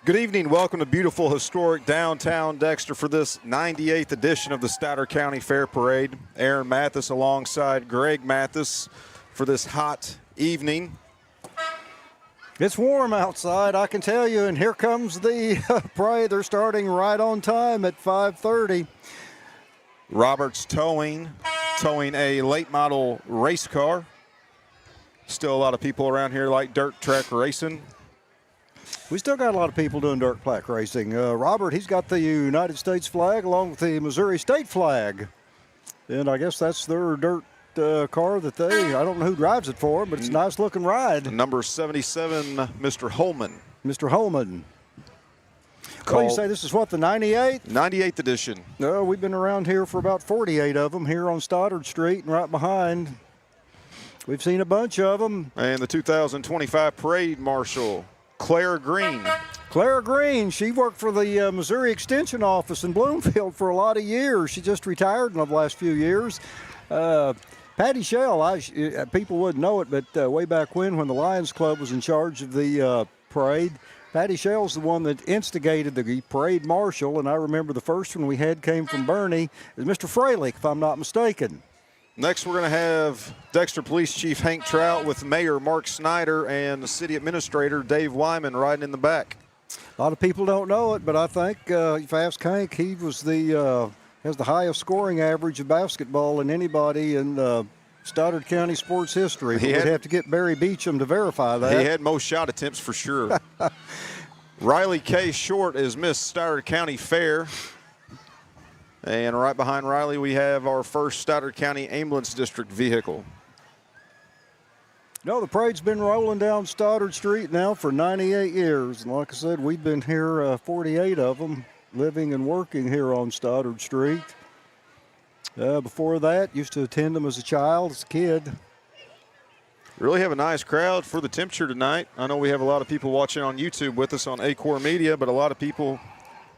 Good evening. Welcome to beautiful, historic downtown Dexter for this 98th edition of the Stoddard County Fair Parade. Aaron Mathis alongside Greg Mathis for this hot evening. It's warm outside, I can tell you, and here comes the parade. They're starting right on time at 5:30. Roberts towing a late model race car. Still a lot of people around here like dirt track racing. We still got a lot of people doing dirt track racing. Robert, he's got the United States flag along with the Missouri State flag. And I guess that's their dirt car that I don't know who drives it for, but it's a nice looking ride. Number 77, Mr. Holman. Mr. Holman. Well, you say this is what, the 98th? 98th edition. No, we've been around here for about 48 of them here on Stoddard Street and right behind. We've seen a bunch of them. And the 2025 parade marshal, Claire Green. Claire Green, she worked for the Missouri Extension Office in Bloomfield for a lot of years. She just retired in the last few years. Patty Shell, people wouldn't know it, but way back when the Lions Club was in charge of the parade, Patty Shell's the one that instigated the parade marshal, and I remember the first one we had came from Bernie. It was Mr. Freilich, if I'm not mistaken. Next, we're going to have Dexter Police Chief Hank Trout with Mayor Mark Snyder and the City Administrator Dave Wyman riding in the back. A lot of people don't know it, but I think if I ask Hank, he was has the highest scoring average of basketball in anybody in Stoddard County sports history. We'd have to get Barry Beecham to verify that. He had most shot attempts for sure. Riley K. Short is Miss Stoddard County Fair. And right behind Riley, we have our first Stoddard County Ambulance District vehicle. No, the parade's been rolling down Stoddard Street now for 98 years. And like I said, we've been here 48 of them, living and working here on Stoddard Street. Before that, used to attend them as a child, as a kid. Really have a nice crowd for the temperature tonight. I know we have a lot of people watching on YouTube with us on Aycorp Media, but a lot of people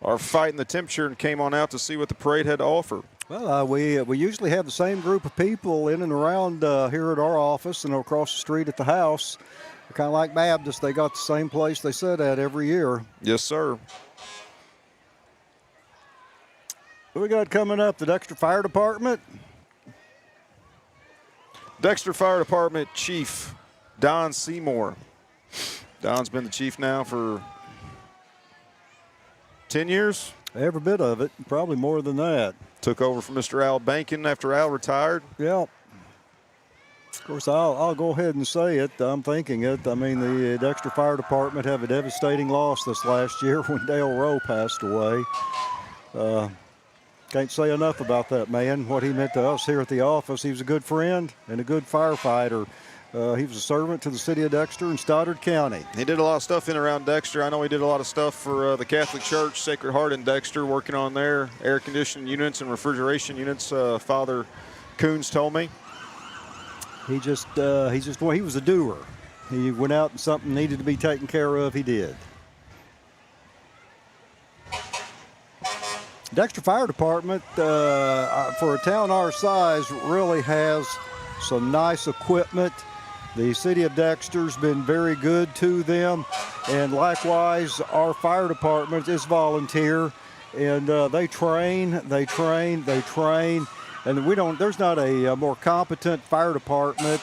are fighting the temperature and came on out to see what the parade had to offer. Well, we usually have the same group of people in and around here at our office and across the street at the house. They're kind of like Baptists. They got the same place they sit at every year. Yes, sir. What we got coming up? The Dexter Fire Department. Dexter Fire Department Chief Don Seymour. Don's been the chief now for 10 years? Every bit of it, probably more than that. Took over from Mr. Al Bankin after Al retired. Yeah. Of course, I'll go ahead and say it. I'm thinking it. I mean, the Dexter Fire Department have a devastating loss this last year when Dale Rowe passed away. Can't say enough about that man, what he meant to us here at the office. He was a good friend and a good firefighter. He was a servant to the city of Dexter and Stoddard County. He did a lot of stuff in and around Dexter. I know he did a lot of stuff for the Catholic Church, Sacred Heart in Dexter, working on their air conditioning units and refrigeration units. Father Coons told me. He was a doer. He went out and something needed to be taken care of, he did. Dexter Fire Department, for a town our size, really has some nice equipment. The city of Dexter's been very good to them, and likewise, our fire department is volunteer, and they train, and there's not a more competent fire department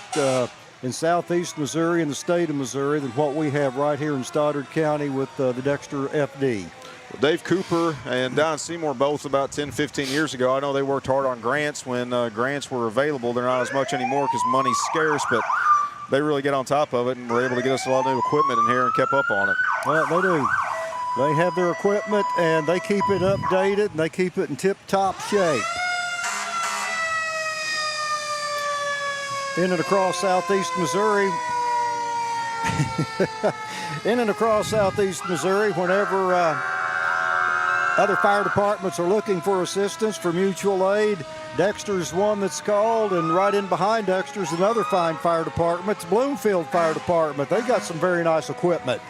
in southeast Missouri and the state of Missouri than what we have right here in Stoddard County with the Dexter FD. Well, Dave Cooper and Don Seymour both about 10, 15 years ago. I know they worked hard on grants when grants were available. They're not as much anymore because money's scarce, but they really get on top of it and were able to get us a lot of new equipment in here and kept up on it. Well, they do. They have their equipment and they keep it updated and they keep it in tip-top shape. In and across southeast Missouri. Whenever other fire departments are looking for assistance for mutual aid, Dexter's one that's called, and right in behind Dexter's another fine fire department. It's Bloomfield Fire Department. They got some very nice equipment.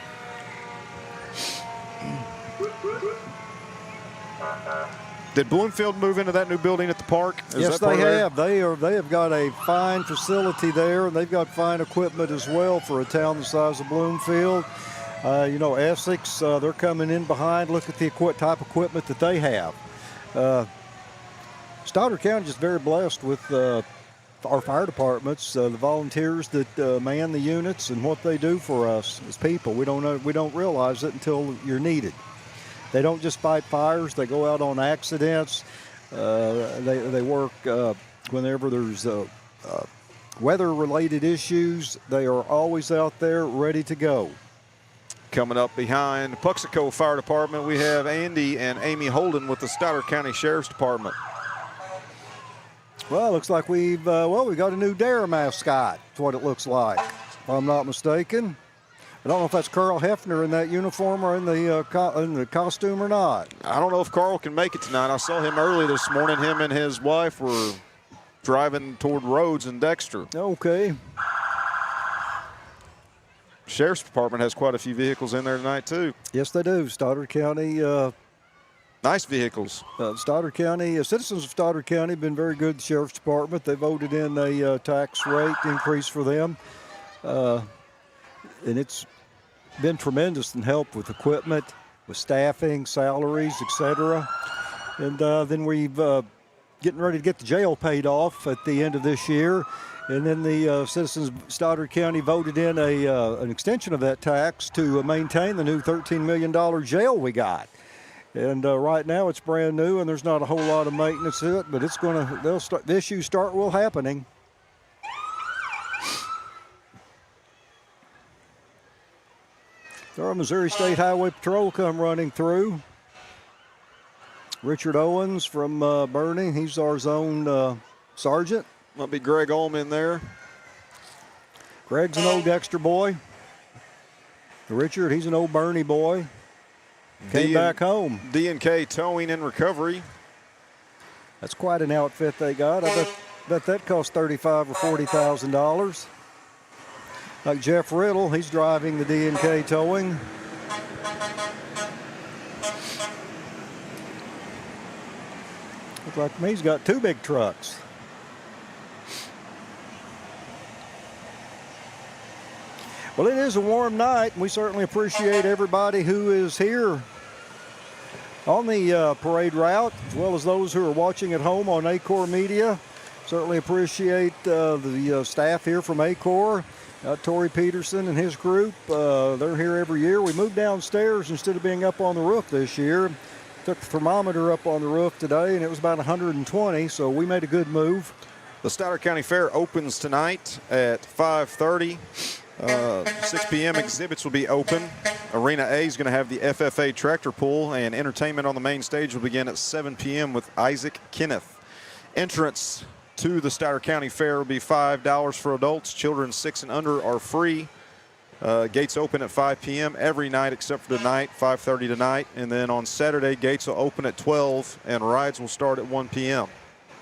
Did Bloomfield move into that new building at the park? Yes, they have. They have got a fine facility there, and they've got fine equipment as well for a town the size of Bloomfield. Essex, they're coming in behind. Look at the type of equipment that they have. Stoddard County is very blessed with our fire departments, the volunteers that man the units and what they do for us as people. We don't realize it until you're needed. They don't just fight fires; they go out on accidents. They work whenever there's weather-related issues. They are always out there ready to go. Coming up behind Puxico Fire Department, we have Andy and Amy Holden with the Stoddard County Sheriff's Department. Well, it looks like we got a new Dare mascot. That's what it looks like, if I'm not mistaken. I don't know if that's Carl Hefner in that uniform or in the costume or not. I don't know if Carl can make it tonight. I saw him early this morning. Him and his wife were driving toward Rhodes and Dexter. Okay. Sheriff's Department has quite a few vehicles in there tonight, too. Yes, they do. Stoddard County. Nice vehicles. Stoddard County, citizens of Stoddard County have been very good. The Sheriff's Department, they voted in a tax rate increase for them. And it's been tremendous in help with equipment, with staffing, salaries, etc. And then we've getting ready to get the jail paid off at the end of this year. And then the citizens of Stoddard County voted in an extension of that tax to maintain the new $13 million jail we got. And right now it's brand new, and there's not a whole lot of maintenance to it, but it's the issues start happening. Our Missouri State Highway Patrol come running through. Richard Owens from Bernie, he's our zone sergeant. Might be Greg Olm in there. Greg's an old Dexter boy. Richard, he's an old Bernie boy. Came back home. D&K Towing and Recovery. That's quite an outfit they got. I bet that cost $35,000 or $40,000. Like Jeff Riddle, he's driving the D&K Towing. Looks like to me he's got two big trucks. Well, it is a warm night, and we certainly appreciate everybody who is here on the parade route, as well as those who are watching at home on Aycorp Media. Certainly appreciate the staff here from Aycorp, Torrey Peterson and his group. They're here every year. We moved downstairs instead of being up on the roof this year. Took the thermometer up on the roof today, and it was about 120, so we made a good move. The Stoddard County Fair opens tonight at 5:30. 6 p.m. exhibits will be open. Arena A is going to have the FFA tractor pull, and entertainment on the main stage will begin at 7 p.m. with Isaac Kenneth. Entrance to the Stoddard County Fair will be $5 for adults. Children 6 and under are free. Gates open at 5 p.m. every night except for tonight, 5:30 tonight. And then on Saturday, gates will open at 12, and rides will start at 1 p.m.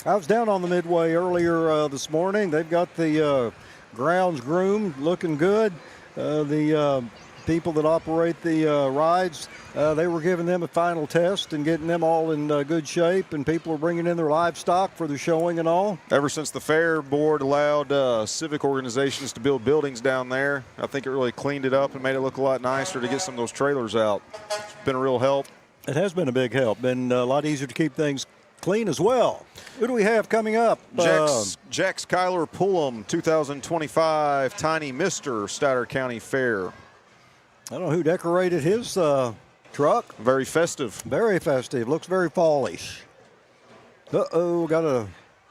I was down on the Midway earlier this morning. They've got the grounds groomed, looking good. The people that operate the rides, they were giving them a final test and getting them all in good shape, and people are bringing in their livestock for the showing and all. Ever since the fair board allowed civic organizations to build buildings down there, I think it really cleaned it up and made it look a lot nicer to get some of those trailers out. It's been a real help. It has been a big help. Been a lot easier to keep things clean as well. Who do we have coming up? Jax Kyler Pullum, 2025 Tiny Mr. Stoddard County Fair. I don't know who decorated his truck. Very festive. Very festive. Looks very fallish. Uh-oh,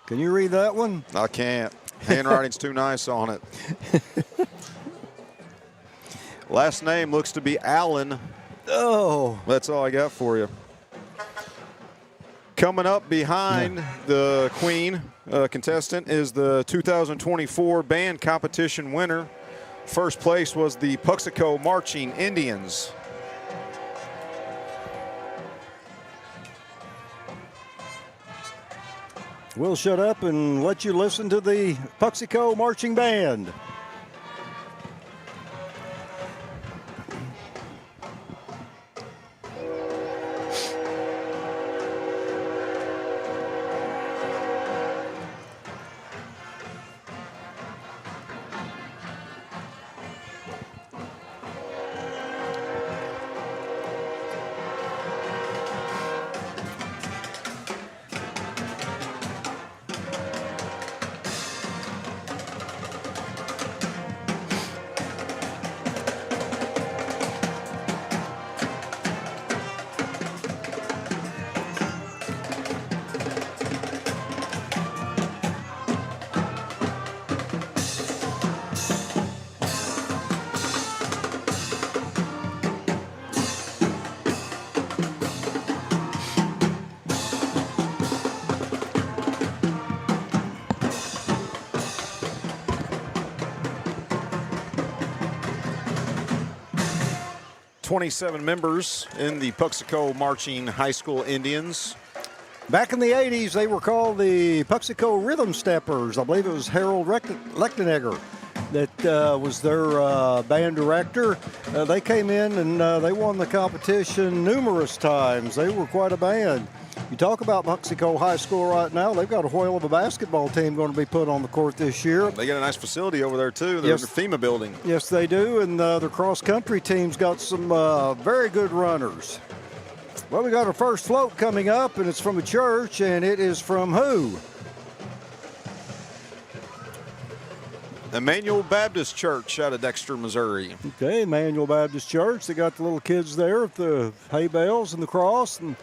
can you read that one? I can't. Handwriting's too nice on it. Last name looks to be Allen. Oh. That's all I got for you. Coming up behind the Queen contestant is the 2024 band competition winner. First place was the Puxico Marching Indians. We'll shut up and let you listen to the Puxico Marching Band. 27 members in the Puxico Marching High School Indians. Back in the 80s, they were called the Puxico Rhythm Steppers. I believe it was Harold Lechtenegger that was their band director. They came in and they won the competition numerous times. They were quite a band. You talk about Puxico High School right now, they've got a whale of a basketball team going to be put on the court this year. They got a nice facility over there, too. There's a FEMA building. Yes, they do, and their cross-country team's got some very good runners. Well, we got our first float coming up, and it's from a church, and it is from who? Emmanuel Baptist Church out of Dexter, Missouri. Okay, Emmanuel Baptist Church. They got the little kids there with the hay bales and the cross, and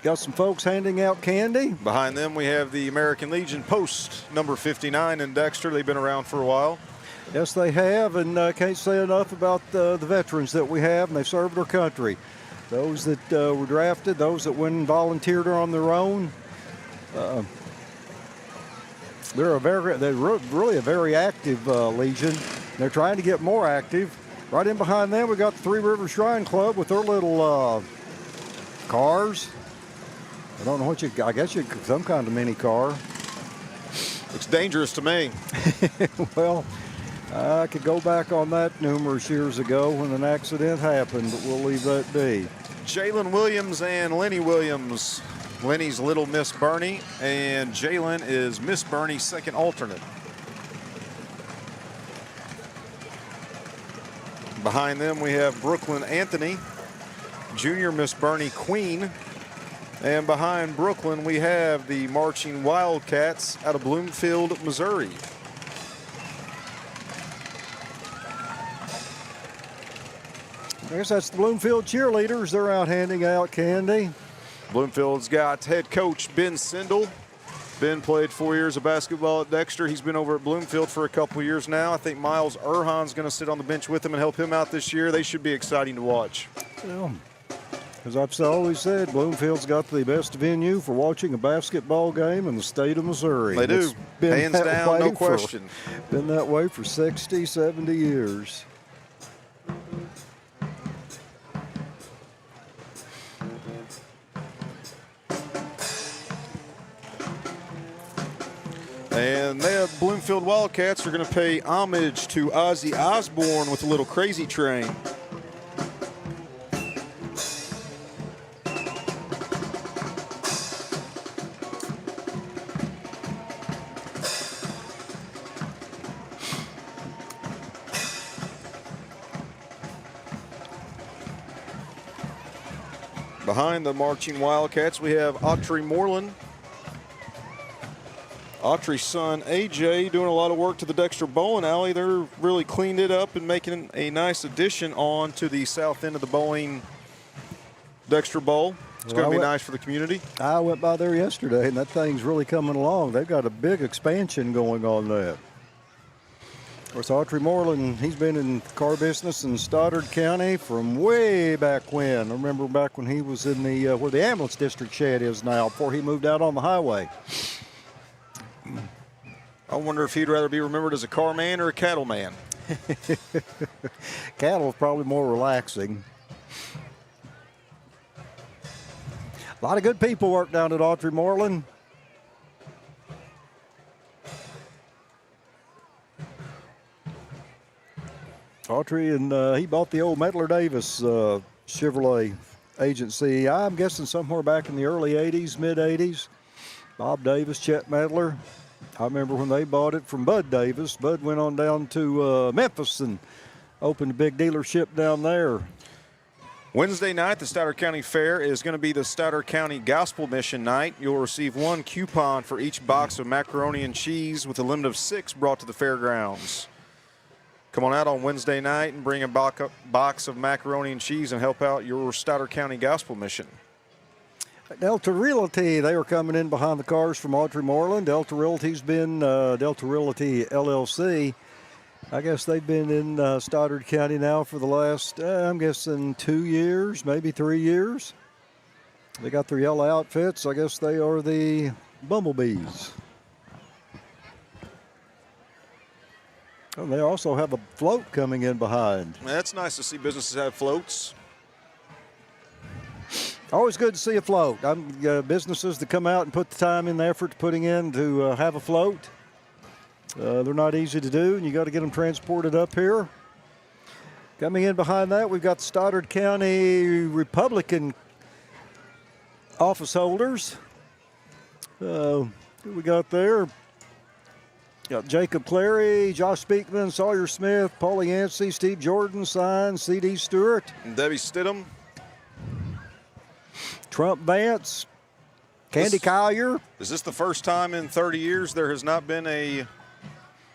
got some folks handing out candy. Behind them, we have the American Legion Post, number 59 in Dexter. They've been around for a while. Yes, they have, and can't say enough about the veterans that we have, and they served their country. Those that were drafted, those that went and volunteered on their own. They're really a very active Legion. They're trying to get more active. Right in behind them, we got the Three River Shrine Club with their little cars. I don't know what I guess some kind of mini car. Looks dangerous to me. Well, I could go back on that numerous years ago when an accident happened, but we'll leave that be. Jalen Williams and Lenny Williams. Lenny's Little Miss Bernie, and Jalen is Miss Bernie's second alternate. Behind them, we have Brooklyn Anthony, Junior Miss Bernie Queen. And behind Brooklyn, we have the Marching Wildcats out of Bloomfield, Missouri. I guess that's the Bloomfield cheerleaders. They're out handing out candy. Bloomfield's got head coach Ben Sindel. Ben played 4 years of basketball at Dexter. He's been over at Bloomfield for a couple of years now. I think Miles Erhan's going to sit on the bench with him and help him out this year. They should be exciting to watch. Well, as I've always said, Bloomfield's got the best venue for watching a basketball game in the state of Missouri. They do. Hands down, no question. Been that way for 60, 70 years. And the Bloomfield Wildcats are going to pay homage to Ozzy Osbourne with a little Crazy Train. Behind the Marching Wildcats, we have Autry Moreland. Autry's son, AJ, doing a lot of work to the Dexter Bowling Alley. They're really cleaned it up and making a nice addition on to the south end of the bowling Dexter Bowl. It's going to be nice for the community. I went by there yesterday, and that thing's really coming along. They've got a big expansion going on there. Of course, Autry Moreland, he's been in the car business in Stoddard County from way back when. I remember back when he was in the where the ambulance district shed is now, before he moved out on the highway. I wonder if he'd rather be remembered as a car man or a cattle man. Cattle is probably more relaxing. A lot of good people work down at Autry Moreland. Autry, and he bought the old Medler Davis Chevrolet agency, I'm guessing somewhere back in the early 80s, mid-80s. Bob Davis, Chet Medler. I remember when they bought it from Bud Davis. Bud went on down to Memphis and opened a big dealership down there. Wednesday night, the Stoddard County Fair is going to be the Stoddard County Gospel Mission Night. You'll receive one coupon for each box of macaroni and cheese with a limit of 6 brought to the fairgrounds. Come on out on Wednesday night and bring a box of macaroni and cheese and help out your Stoddard County Gospel Mission. Delta Realty, they were coming in behind the cars from Autry Moreland. Delta Realty's been Delta Realty LLC. I guess they've been in Stoddard County now for the last, I'm guessing 2 years, maybe 3 years. They got their yellow outfits. I guess they are the Bumblebees. And they also have a float coming in behind. That's nice to see businesses have floats. Always good to see a float. Businesses that come out and put the time and the effort to putting in to have a float. They're not easy to do, and you got to get them transported up here. Coming in behind that, we've got the Stoddard County Republican office holders. Who we got there? Got Jacob Clary, Josh Speakman, Sawyer Smith, Paulie Yancey, Steve Jordan, Sign, C.D. Stewart. And Debbie Stidham. Trump Vance, Candy Collier. Is this the first time in 30 years there has not been a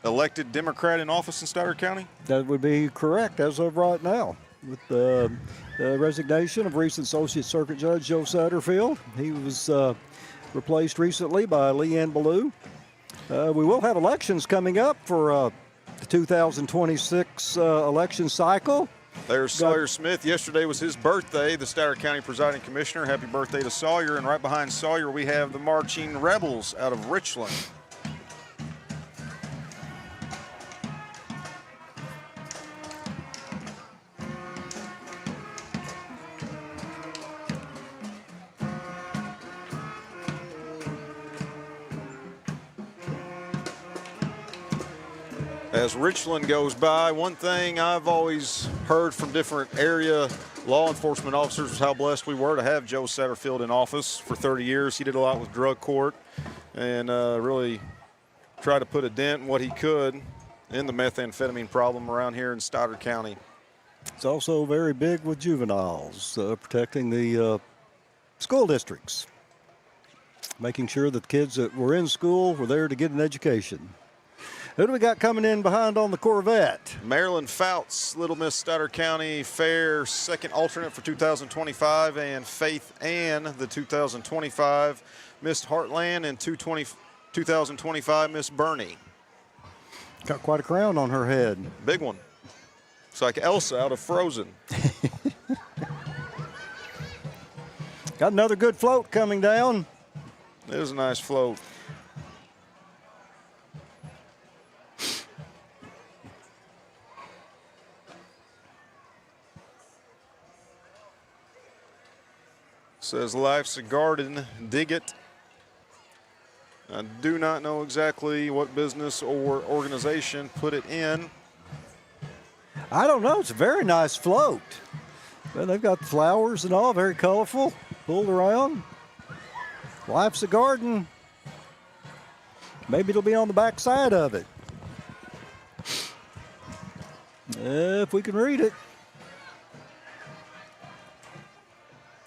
elected Democrat in office in Stoddard County? That would be correct as of right now. With the resignation of recent Associate Circuit Judge Joe Satterfield. He was replaced recently by Leanne Ballou. We will have elections coming up for the 2026 election cycle. There's Sawyer Smith. Yesterday was his birthday, the Stoddard County Presiding Commissioner. Happy birthday to Sawyer. And right behind Sawyer, we have the Marching Rebels out of Richland. As Richland goes by, one thing I've always heard from different area law enforcement officers was how blessed we were to have Joe Satterfield in office for 30 years. He did a lot with drug court and really tried to put a dent in what he could in the methamphetamine problem around here in Stoddard County. It's also very big with juveniles, protecting the school districts, making sure that the kids that were in school were there to get an education. Who do we got coming in behind on the Corvette? Marilyn Fouts, Little Miss Stoddard County Fair second alternate for 2025, and Faith Ann, the 2025 Miss Heartland, and 2025 Miss Bernie. Got quite a crown on her head. Big one. It's like Elsa out of Frozen. Got another good float coming down. It was a nice float. Says life's a garden, dig it. I do not know exactly what business or organization put it in. I don't know. It's a very nice float. Well, they've got flowers and all, very colorful, pulled around. Life's a garden. Maybe it'll be on the back side of it. If we can read it.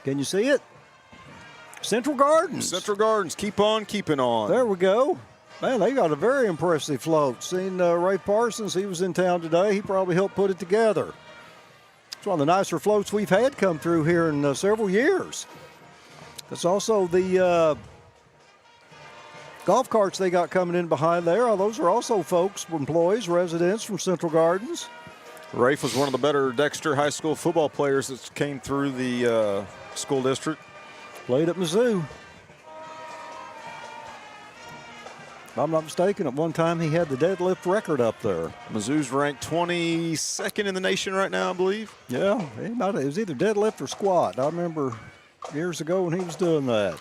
Can you see it? Central Gardens. Central Gardens, keep on keeping on. There we go. Man, they got a very impressive float. Seen Ray Parsons, he was in town today. He probably helped put it together. It's one of the nicer floats we've had come through here in several years. That's also the golf carts they got coming in behind there. Those are also folks, employees, residents from Central Gardens. Rafe was one of the better Dexter High School football players that came through the school district. Played at Mizzou. If I'm not mistaken, at one time he had the deadlift record up there. Mizzou's ranked 22nd in the nation right now, I believe. Yeah, it was either deadlift or squat. I remember years ago when he was doing that.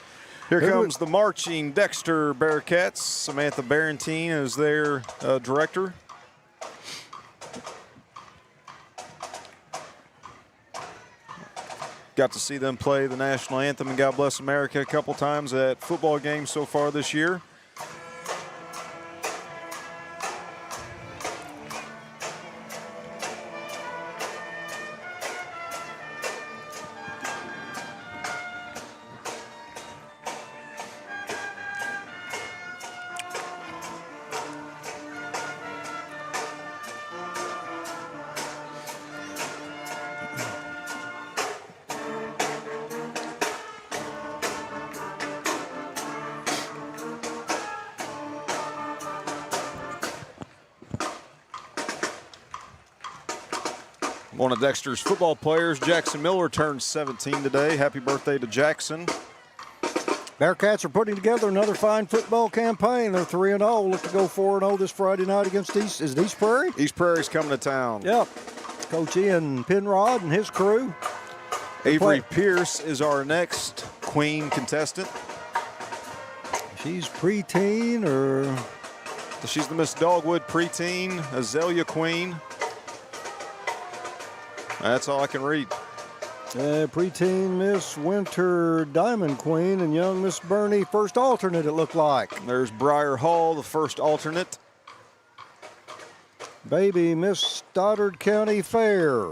Here comes the marching Dexter Bearcats. Samantha Barentine is their director. Got to see them play the national anthem and God Bless America a couple times at football games so far this year. One of Dexter's football players, Jackson Miller, turned 17 today. Happy birthday to Jackson. Bearcats are putting together another fine football campaign. They're 3-0. Look to go 4-0 this Friday night against East. Is it East Prairie? East Prairie's coming to town. Yep. Coach Ian Penrod and his crew. Avery Pierce is our next Queen contestant. She's preteen or... She's the Miss Dogwood preteen, Azalea Queen. That's all I can read. Preteen Miss Winter Diamond Queen and young Miss Bernie first alternate, it looked like. There's Briar Hall, the first alternate. Baby Miss Stoddard County Fair.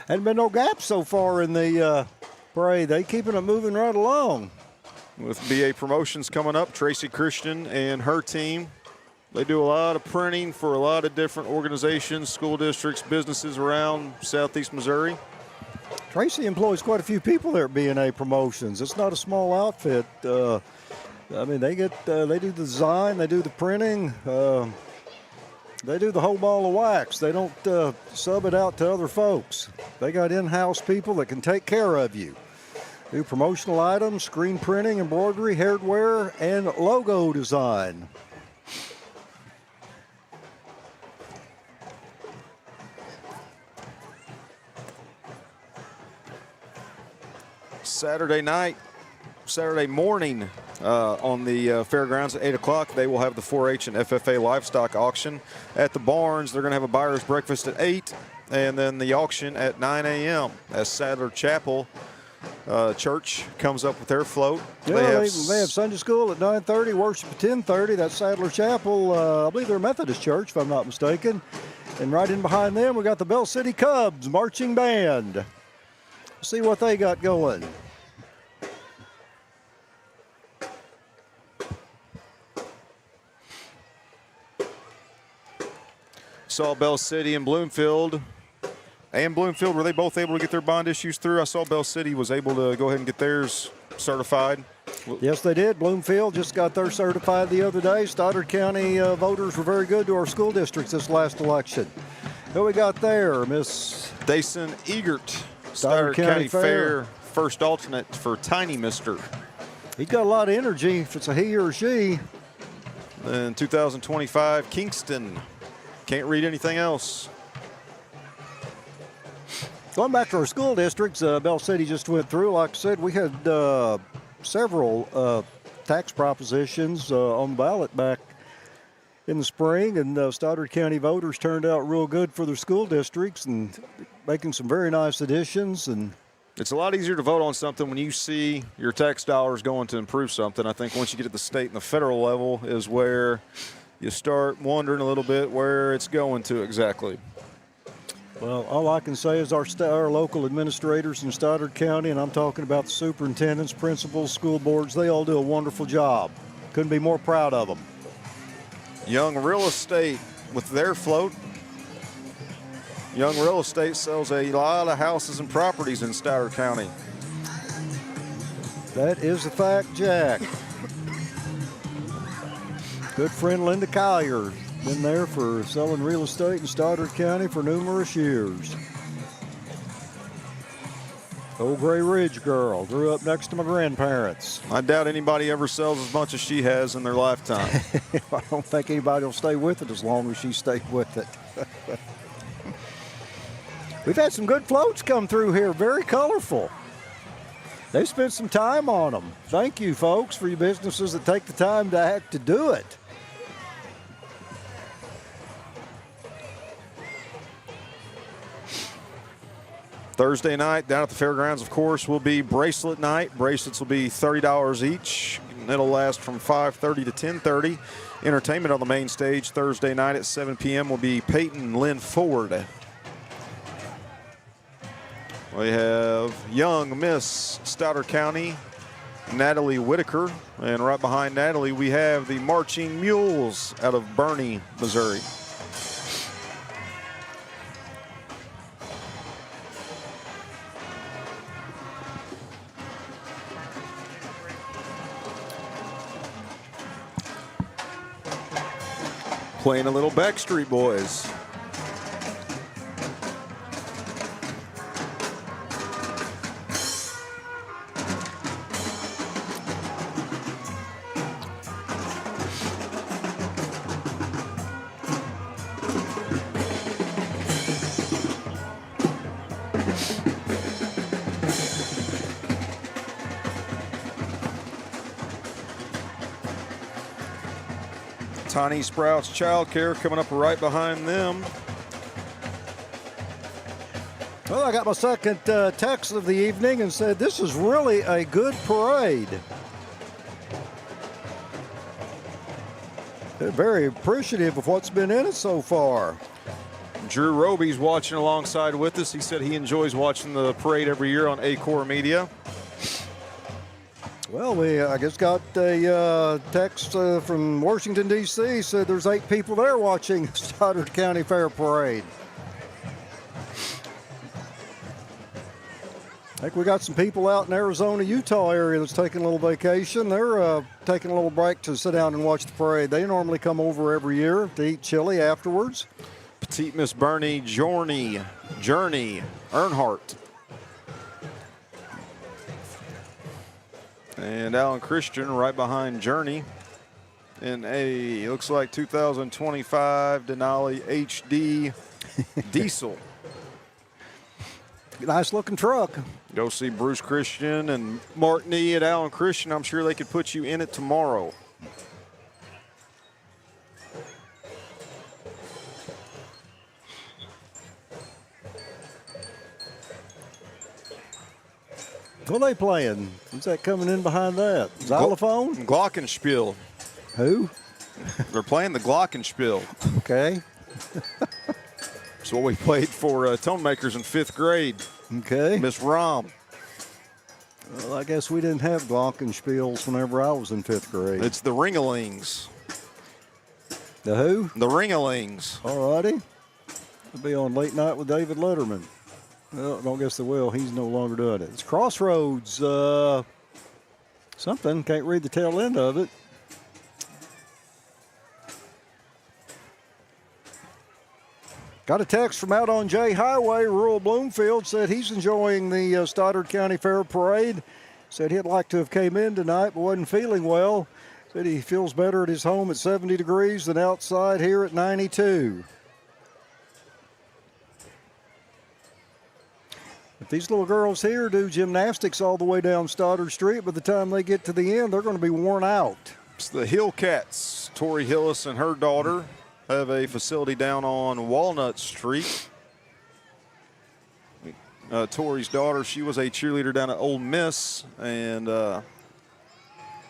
Hadn't been no gaps so far in the parade. They keeping it moving right along. With BA Promotions coming up, Tracy Christian and her team. They do a lot of printing for a lot of different organizations, school districts, businesses around Southeast Missouri. Tracy employs quite a few people there at B&A Promotions. It's not a small outfit. I mean, they do the design, they do the printing, they do the whole ball of wax. They don't sub it out to other folks. They got in-house people that can take care of you. Do promotional items, screen printing, embroidery, hardware, and logo design. Saturday morning on the fairgrounds at 8 o'clock, they will have the 4-H and FFA livestock auction. At the barns, they're going to have a buyer's breakfast at 8, and then the auction at 9 a.m. as Sadler Chapel Church comes up with their float. Yeah, they have Sunday school at 9:30, worship at 10:30. That's Sadler Chapel. I believe they're a Methodist church, if I'm not mistaken. And right in behind them, we got the Bell City Cubs marching band. See what they got going. Saw Bell City and Bloomfield. Were they both able to get their bond issues through? I saw Bell City was able to go ahead and get theirs certified. Yes, they did. Bloomfield just got theirs certified the other day. Stoddard County voters were very good to our school districts this last election. Who we got there? Miss Dason Egert, Stoddard County Fair, first alternate for Tiny Mister. He's got a lot of energy if it's a he or a she. Then 2025, Kingston. Can't read anything else. Going back to our school districts, Bell City just went through. Like I said, we had several tax propositions on the ballot back in the spring, and Stoddard County voters turned out real good for their school districts and making some very nice additions. And it's a lot easier to vote on something when you see your tax dollars going to improve something. I think once you get at the state and the federal level is where you start wondering a little bit where it's going to exactly. Well, all I can say is our local administrators in Stoddard County, and I'm talking about the superintendents, principals, school boards, they all do a wonderful job. Couldn't be more proud of them. Young Real Estate with their float. Young Real Estate sells a lot of houses and properties in Stoddard County. That is a fact, Jack. Good friend Linda Collier. Been there for selling real estate in Stoddard County for numerous years. Old Gray Ridge girl, grew up next to my grandparents. I doubt anybody ever sells as much as she has in their lifetime. I don't think anybody will stay with it as long as she stays with it. We've had some good floats come through here, very colorful. They've spent some time on them. Thank you, folks, for your businesses that take the time to do it. Thursday night down at the fairgrounds, of course, will be bracelet night. Bracelets will be $30 each. It'll last from 5:30 to 10:30. Entertainment on the main stage Thursday night at 7 p.m. will be Peyton Lynn Ford. We have young Miss Stoddard County, Natalie Whitaker. And right behind Natalie, we have the Marching Mules out of Bernie, Missouri. Playing a little Backstreet Boys. Tiny Sprouts Childcare coming up right behind them. Well, I got my second text of the evening and said, this is really a good parade. They're very appreciative of what's been in it so far. Drew Roby's watching alongside with us. He said he enjoys watching the parade every year on Aycorp Media. Well, we, I guess, got a text from Washington, D.C. said there's 8 people there watching Stoddard County Fair Parade. I think we got some people out in Arizona, Utah area that's taking a little vacation. They're taking a little break to sit down and watch the parade. They normally come over every year to eat chili afterwards. Petite Miss Bernie Journey Earnhardt. And Alan Christian right behind Journey in a, looks like 2025 Denali HD diesel. Nice looking truck. Go see Bruce Christian and Mark Nee at Alan Christian. I'm sure they could put you in it tomorrow. What are they playing? Who's that coming in behind that? Xylophone? Glockenspiel. Who? They're playing the Glockenspiel. Okay. It's what we played for tone makers in 5th grade. Okay. Miss Rom. Well, I guess we didn't have glockenspiels whenever I was in 5th grade. It's the Ringalings. The who? The Ringalings. All righty. It'll be on Late Night with David Letterman. Well, I don't guess they will. He's no longer doing it. It's Crossroads. Something. Can't read the tail end of it. Got a text from out on J Highway, rural Bloomfield, said he's enjoying the Stoddard County Fair Parade. Said he'd like to have came in tonight but wasn't feeling well. Said he feels better at his home at 70 degrees than outside here at 92. If these little girls here do gymnastics all the way down Stoddard Street, by the time they get to the end, they're going to be worn out. It's the Hill Cats. Tori Hillis and her daughter have a facility down on Walnut Street. Tori's daughter, she was a cheerleader down at Ole Miss, and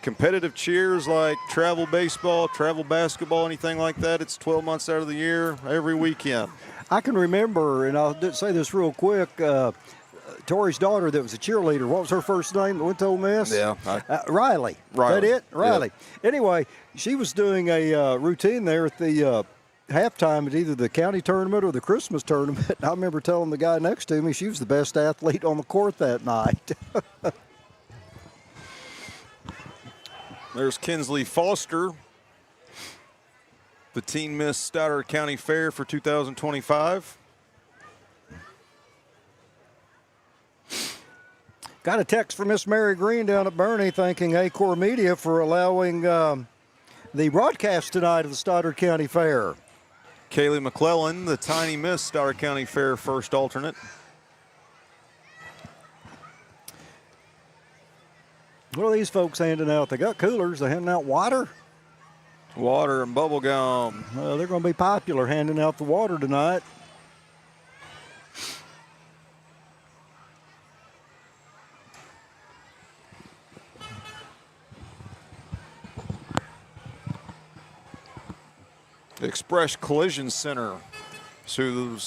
competitive cheers like travel baseball, travel basketball, anything like that, it's 12 months out of the year, every weekend. I can remember, and I'll say this real quick, Tori's daughter that was a cheerleader, what was her first name that went to Ole Miss? Yeah. Riley. Is that it? Riley. Yeah. Anyway, she was doing a routine there at the halftime at either the county tournament or the Christmas tournament. I remember telling the guy next to me she was the best athlete on the court that night. There's Kinsley Foster, the Teen Miss Stoddard County Fair for 2025. Got a text from Miss Mary Green down at Bernie thanking Aycorp Media for allowing the broadcast tonight of the Stoddard County Fair. Kaylee McClellan, the Tiny Miss Stoddard County Fair first alternate. What are these folks handing out? They got coolers. They're handing out water? Water and bubble gum. Well, they're going to be popular handing out the water tonight. Express Collision Center. So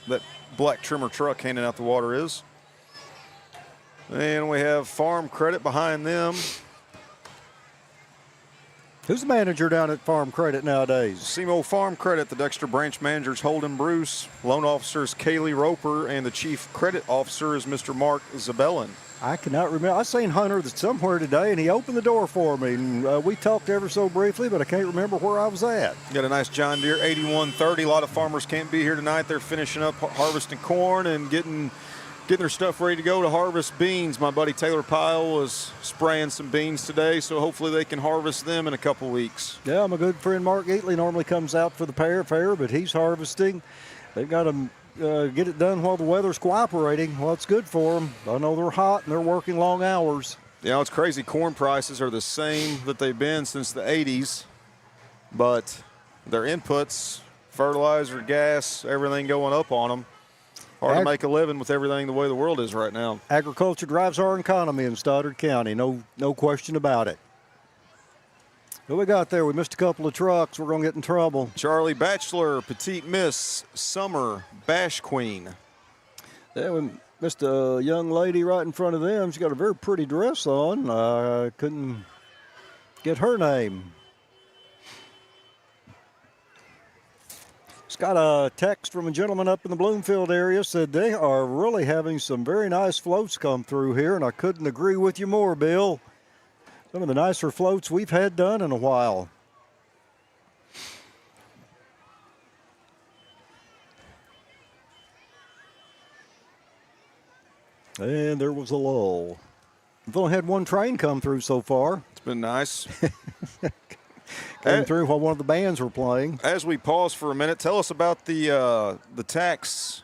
that black trimmer truck handing out the water is. And we have Farm Credit behind them. Who's the manager down at Farm Credit nowadays? SEMO Farm Credit, the Dexter branch manager is Holden Bruce. Loan officer is Kaylee Roper, and the chief credit officer is Mr. Mark Zabellin. I cannot remember. I seen Hunter somewhere today, and he opened the door for me. And we talked ever so briefly, but I can't remember where I was at. Got a nice John Deere 8130. A lot of farmers can't be here tonight. They're finishing up harvesting corn and getting their stuff ready to go to harvest beans. My buddy Taylor Pyle was spraying some beans today, so hopefully they can harvest them in a couple weeks. Yeah, my good friend Mark Eatley normally comes out for the fair, but he's harvesting. They've got to get it done while the weather's cooperating. Well, it's good for them. I know they're hot and they're working long hours. Yeah, it's crazy. Corn prices are the same that they've been since the 80s. but their inputs, fertilizer, gas, everything going up on them. Hard to make a living with everything the way the world is right now. Agriculture drives our economy in Stoddard County, no question about it. Who we got there? We missed a couple of trucks. We're going to get in trouble. Charlie Batchelor, Petite Miss, Summer, Bash Queen. Yeah, we missed a young lady right in front of them. She's got a very pretty dress on. I couldn't get her name. Just got a text from a gentleman up in the Bloomfield area, said they are really having some very nice floats come through here, and I couldn't agree with you more, Bill. Some of the nicer floats we've had done in a while. And there was a lull. We've only had one train come through so far. It's been nice. Came through while one of the bands were playing. As we pause for a minute, tell us about the tax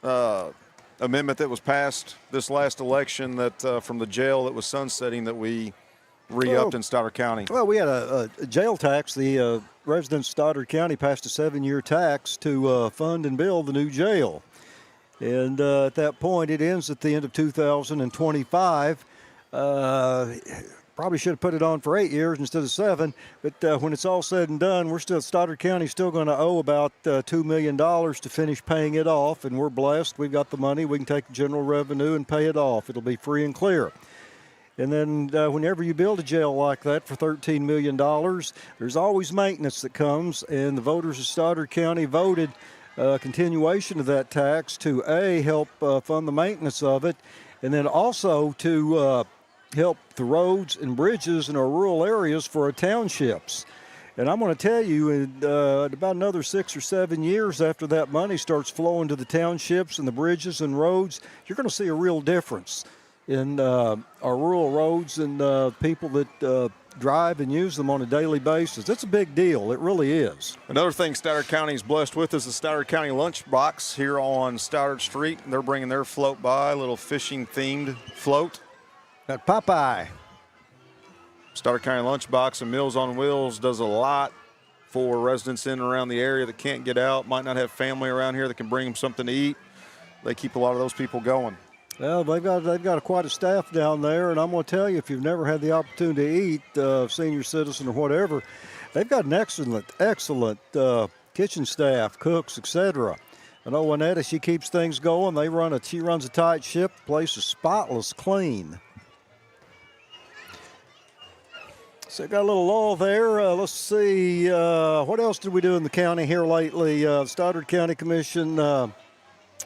amendment that was passed this last election that from the jail that was sunsetting that we re-upped in Stoddard County. Well, we had a jail tax. The residents of Stoddard County passed a 7-year tax to fund and build the new jail. And at that point, it ends at the end of 2025. Probably should have put it on for 8 years instead of 7. But when it's all said and done, Stoddard County still going to owe about $2 million to finish paying it off. And we're blessed. We've got the money. We can take the general revenue and pay it off. It'll be free and clear. And then whenever you build a jail like that for $13 million, there's always maintenance that comes. And the voters of Stoddard County voted continuation of that tax to, A, help fund the maintenance of it, and then also to help the roads and bridges in our rural areas for our townships. And I'm going to tell you, in about another 6 or 7 years after that money starts flowing to the townships and the bridges and roads, you're going to see a real difference in our rural roads and people that drive and use them on a daily basis. It's a big deal. It really is. Another thing Stoddard County is blessed with is the Stoddard County Lunchbox here on Stoddard Street. They're bringing their float by, a little fishing-themed float. Got Popeye. Stoddard County Lunchbox and Meals on Wheels does a lot for residents in and around the area that can't get out, might not have family around here that can bring them something to eat. They keep a lot of those people going. Well, they've got quite a staff down there, and I'm going to tell you, if you've never had the opportunity to eat, senior citizen or whatever, they've got an excellent kitchen staff, cooks, etc. I know Juanetta, she keeps things going. She runs a tight ship. The place is spotless clean. So got a little lull there. Let's see, what else did we do in the county here lately? Stoddard County Commission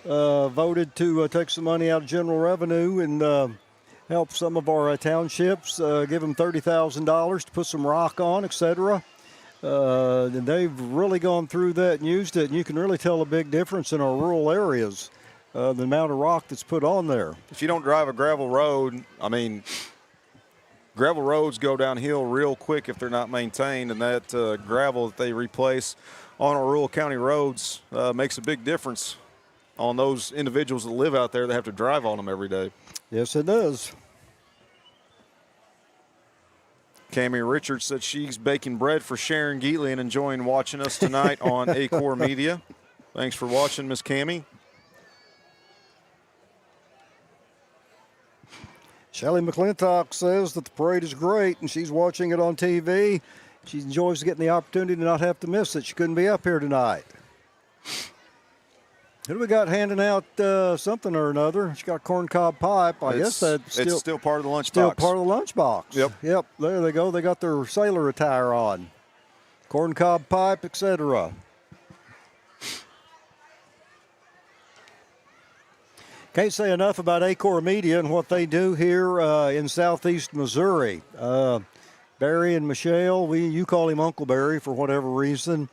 voted to take some money out of general revenue and help some of our townships, give them $30,000 to put some rock on, etc. And they've really gone through that and used it, and you can really tell a big difference in our rural areas, the amount of rock that's put on there. If you don't drive a gravel road, gravel roads go downhill real quick if they're not maintained, and that gravel that they replace on our rural county roads makes a big difference on those individuals that live out there that have to drive on them every day. Yes, it does. Cammie Richards said she's baking bread for Sharon Geatley and enjoying watching us tonight on Aycorp Media. Thanks for watching, Miss Cammie. Shelly McClintock says that the parade is great, and she's watching it on TV. She enjoys getting the opportunity to not have to miss it. She couldn't be up here tonight. Who do we got handing out something or another? She got corncob pipe. I guess that's it's still part of the lunchbox. Still part of the lunchbox. Yep. There they go. They got their sailor attire on. Corncob pipe, etc. Can't say enough about Aycorp Media and what they do here in southeast Missouri. Barry and Michelle, you call him Uncle Barry for whatever reason.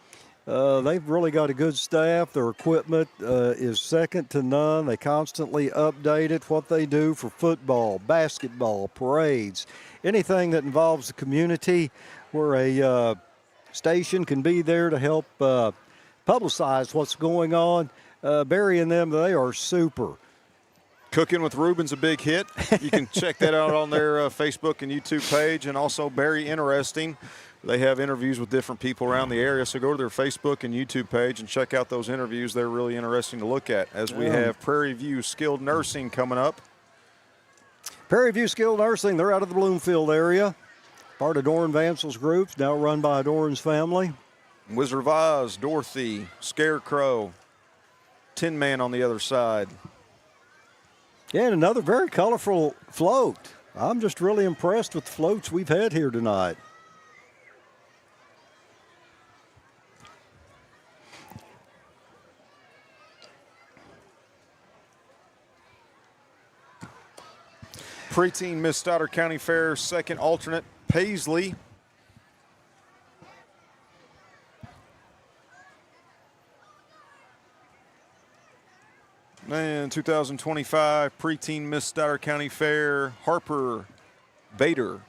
They've really got a good staff. Their equipment is second to none. They constantly update it, what they do for football, basketball, parades, anything that involves the community where a station can be there to help publicize what's going on. Barry and them, they are super. Cooking with Ruben's a big hit. You can check that out on their Facebook and YouTube page. And also Barry Interesting. They have interviews with different people around the area, so go to their Facebook and YouTube page and check out those interviews. They're really interesting to look at. As we have Prairie View Skilled Nursing coming up. Prairie View Skilled Nursing, they're out of the Bloomfield area. Part of Doran Vansel's group, now run by Doran's family. Wizard of Oz, Dorothy, Scarecrow, Tin Man on the other side. Yeah, and another very colorful float. I'm just really impressed with the floats we've had here tonight. Preteen Miss Stoddard County Fair, second alternate, Paisley. And 2025 Preteen Miss Stoddard County Fair, Harper Bader.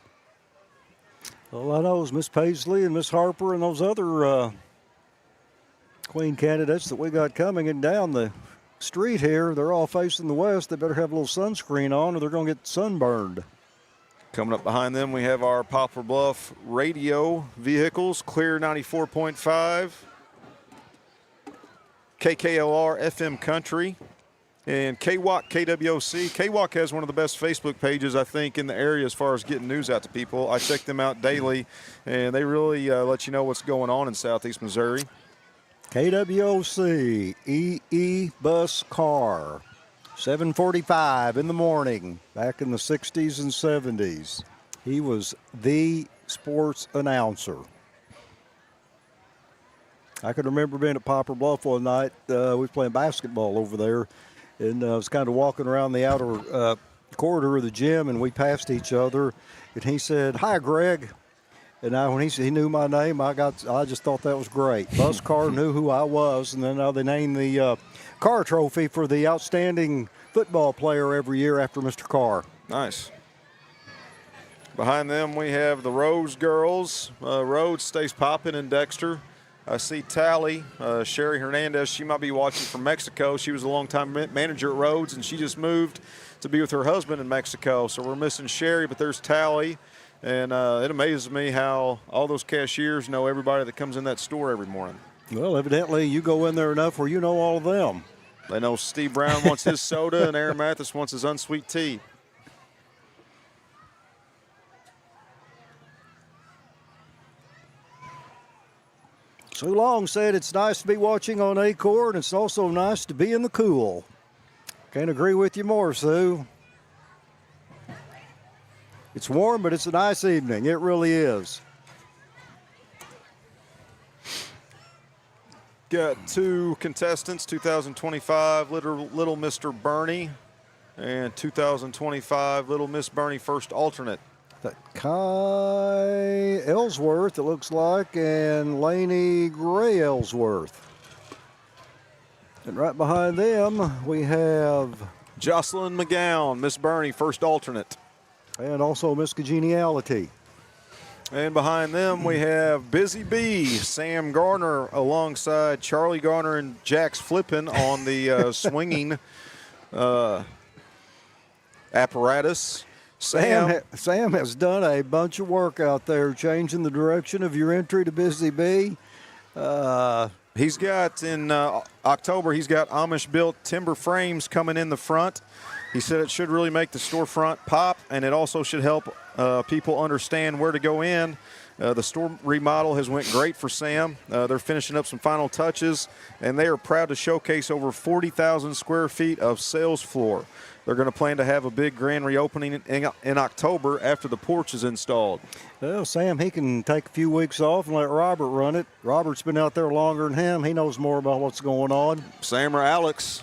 All I know is Miss Paisley and Miss Harper and those other queen candidates that we got coming in down the street here, they're all facing the west. They better have a little sunscreen on or they're going to get sunburned. Coming up behind them, we have our Poplar Bluff radio vehicles, Clear 94.5, KKLR FM Country, and KWOC KWOC. KWOC has one of the best Facebook pages, I think, in the area as far as getting news out to people. I check them out daily, and they really let you know what's going on in Southeast Missouri. KWOC, EE Bus Car, 7:45 in the morning, back in the 60s and 70s. He was the sports announcer. I can remember being at Poplar Bluff one night. We were playing basketball over there, and I was kind of walking around the outer corridor of the gym, and we passed each other, and he said, "Hi, Greg." And when he knew my name, I just thought that was great. Bus Car knew who I was, and then they named the Carr Trophy for the outstanding football player every year after Mr. Carr. Nice. Behind them, we have the Rose girls. Rhodes stays popping in Dexter. I see Tally, Sherry Hernandez. She might be watching from Mexico. She was a longtime manager at Rhodes, and she just moved to be with her husband in Mexico. So we're missing Sherry, but there's Tally. And it amazes me how all those cashiers know everybody that comes in that store every morning. Well, evidently you go in there enough where you know all of them. They know Steve Brown wants his soda and Aaron Mathis wants his unsweet tea. Sue Long said it's nice to be watching on Aycorp, and it's also nice to be in the cool. Can't agree with you more, Sue. It's warm, but it's a nice evening. It really is. Got two contestants, 2025 Little Mr. Bernie and 2025 Little Miss Bernie first alternate. Kai Ellsworth, it looks like, and Laney Gray Ellsworth. And right behind them, we have Jocelyn McGowan, Miss Bernie first alternate. And also Miss Congeniality. And behind them, we have Busy Bee, Sam Garner, alongside Charlie Garner and Jax Flippin on the swinging apparatus. Sam has done a bunch of work out there, changing the direction of your entry to Busy Bee. He's got, in October, he's got Amish-built timber frames coming in the front. He said it should really make the storefront pop, and it also should help people understand where to go in. The store remodel has went great for Sam. They're finishing up some final touches, and they are proud to showcase over 40,000 square feet of sales floor. They're going to plan to have a big grand reopening in October after the porch is installed. Well, Sam, he can take a few weeks off and let Robert run it. Robert's been out there longer than him. He knows more about what's going on. Sam or Alex.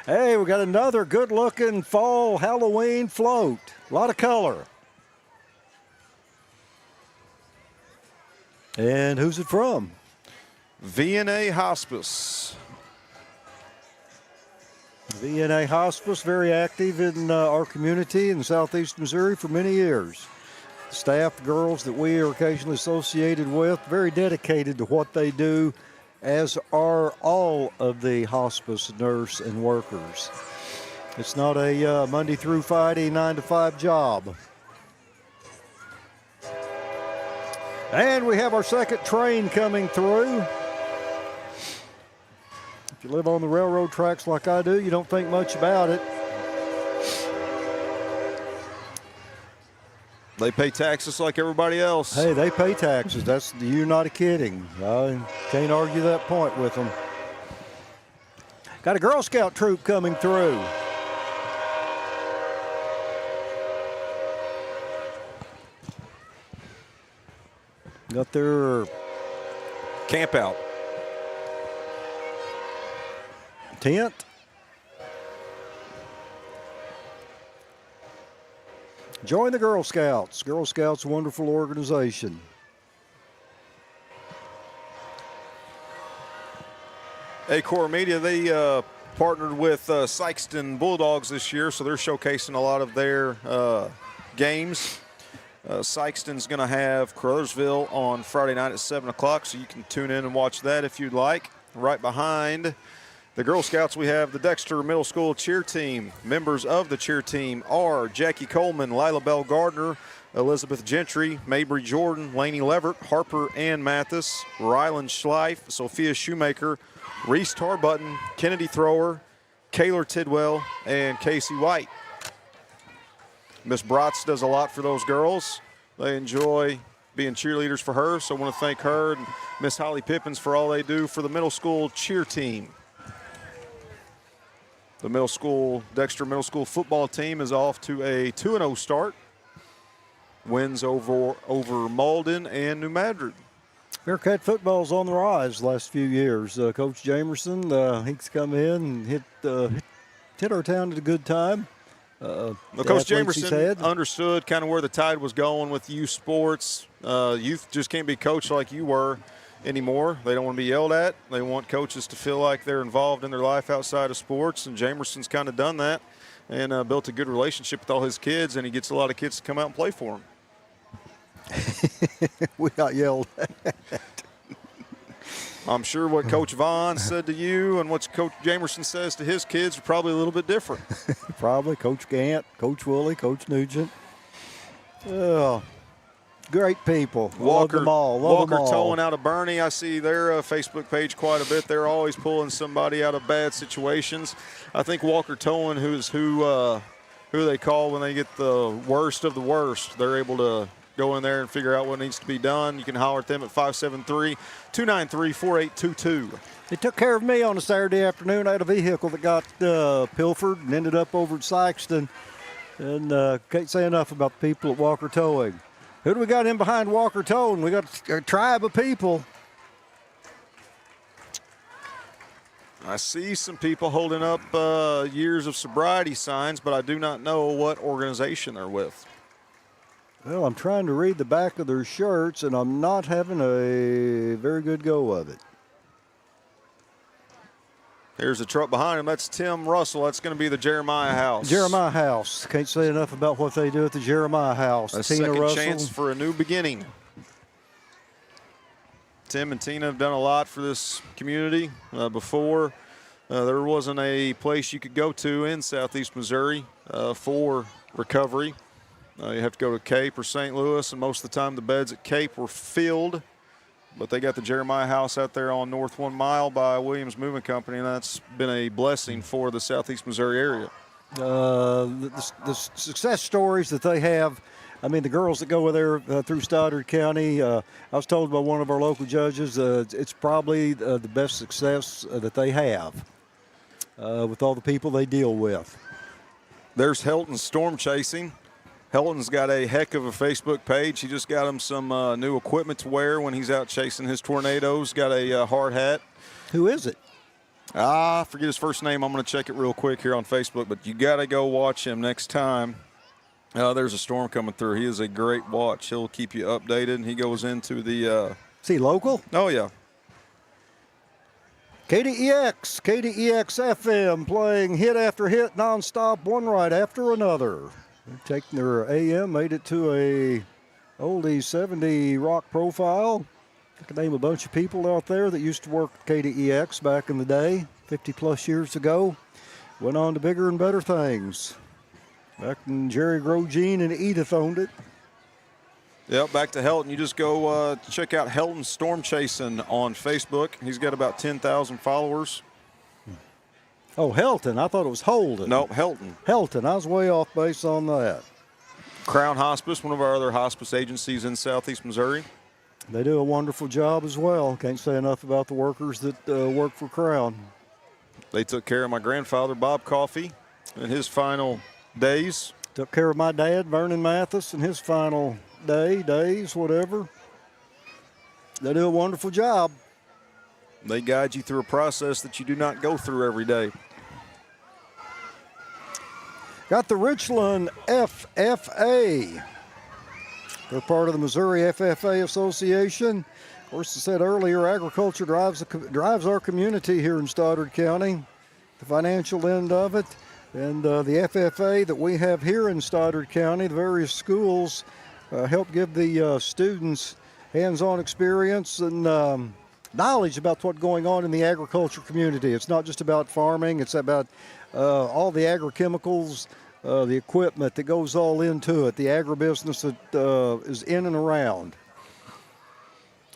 Hey, we got another good-looking fall Halloween float. A lot of color. And who's it from? VNA Hospice. VNA Hospice, very active in our community in southeast Missouri for many years. Staff, girls that we are occasionally associated with, very dedicated to what they do, as are all of the hospice nurse and workers. It's not a Monday through Friday 9 to 5 job. And we have our second train coming through. If you live on the railroad tracks like I do, you don't think much about it. They pay taxes like everybody else. Hey, they pay taxes. You're not kidding. I can't argue that point with them. Got a Girl Scout troop coming through. Got their camp out tent. Join the Girl Scouts. Girl Scouts, a wonderful organization. Aycorp Media, they partnered with Sykeston Bulldogs this year, so they're showcasing a lot of their games. Sykeston's going to have Crothersville on Friday night at 7 o'clock, so you can tune in and watch that if you'd like. Right behind the Girl Scouts, we have the Dexter Middle School cheer team. Members of the cheer team are Jackie Coleman, Lila Bell Gardner, Elizabeth Gentry, Mabry Jordan, Laney Levert, Harper Ann Mathis, Rylan Schleif, Sophia Shoemaker, Reese Tarbutton, Kennedy Thrower, Kaylor Tidwell, and Casey White. Miss Bratz does a lot for those girls. They enjoy being cheerleaders for her, so I want to thank her and Miss Holly Pippins for all they do for the middle school cheer team. The Dexter Middle School football team is off to a 2-0 start. Wins over Malden and New Madrid. Bearcat football's on the rise the last few years. Coach Jamerson, he's come in and hit our town at a good time. Coach Jamerson understood kind of where the tide was going with youth sports. Youth just can't be coached like you were anymore. They don't want to be yelled at. They want coaches to feel like they're involved in their life outside of sports, and Jamerson's kind of done that and built a good relationship with all his kids, and he gets a lot of kids to come out and play for him. We got yelled at. I'm sure what Coach Vaughn said to you and what Coach Jamerson says to his kids are probably a little bit different. Probably. Coach Gant, Coach Woolley, Coach Nugent. Oh, great people. Love them all. Walker towing out of Bernie. I see their Facebook page quite a bit. They're always pulling somebody out of bad situations. I think Walker Towing, who they call when they get the worst of the worst. They're able to go in there and figure out what needs to be done. You can holler at them at 573-293-4822. They took care of me on a Saturday afternoon. I had a vehicle that got pilfered and ended up over at Sykeston. And can't say enough about the people at Walker Towing. Who do we got in behind Walker Towing? We got a tribe of people. I see some people holding up years of sobriety signs, but I do not know what organization they're with. Well, I'm trying to read the back of their shirts, and I'm not having a very good go of it. Here's a truck behind him. That's Tim Russell. That's going to be the Jeremiah House. Jeremiah House. Can't say enough about what they do at the Jeremiah House. A Tina second Russell. chance for a new beginning. Tim and Tina have done a lot for this community. Before, there wasn't a place you could go to in Southeast Missouri for recovery. You have to go to Cape or St. Louis, and most of the time the beds at Cape were filled. But they got the Jeremiah House out there on North 1 Mile by Williams Moving Company, and that's been a blessing for the Southeast Missouri area. The success stories that they have, I mean, the girls that go there through Stoddard County, I was told by one of our local judges, it's probably the best success that they have with all the people they deal with. There's Helton Storm Chasing. Helton's got a heck of a Facebook page. He just got him some new equipment to wear when he's out chasing his tornadoes. Got a hard hat. Who is it? I forget his first name. I'm going to check it real quick here on Facebook, but you got to go watch him next time. There's a storm coming through. He is a great watch. He'll keep you updated, and he goes into the Is he local? Oh, yeah. KDEX FM playing hit after hit nonstop, one right after another. Taking their AM, made it to a oldie 70 rock profile. I can name a bunch of people out there that used to work at KDEX back in the day, 50 plus years ago. Went on to bigger and better things. Back when Jerry Grosjean and Edith owned it. Yep, back to Helton. You just go check out Helton Storm Chasing on Facebook. He's got about 10,000 followers. Oh, Helton. I thought it was Holden. Nope, Helton. Helton. I was way off base on that. Crown Hospice, one of our other hospice agencies in Southeast Missouri. They do a wonderful job as well. Can't say enough about the workers that work for Crown. They took care of my grandfather, Bob Coffey, in his final days. Took care of my dad, Vernon Mathis, in his final days, whatever. They do a wonderful job. They guide you through a process that you do not go through every day. Got the Richland FFA. They're part of the Missouri FFA Association. Of course, as I said earlier, agriculture drives our community here in Stoddard County, the financial end of it. And the FFA that we have here in Stoddard County, the various schools, help give the students hands-on experience and knowledge about what's going on in the agriculture community. It's not just about farming. It's about all the agrochemicals, the equipment that goes all into it, the agribusiness that is in and around.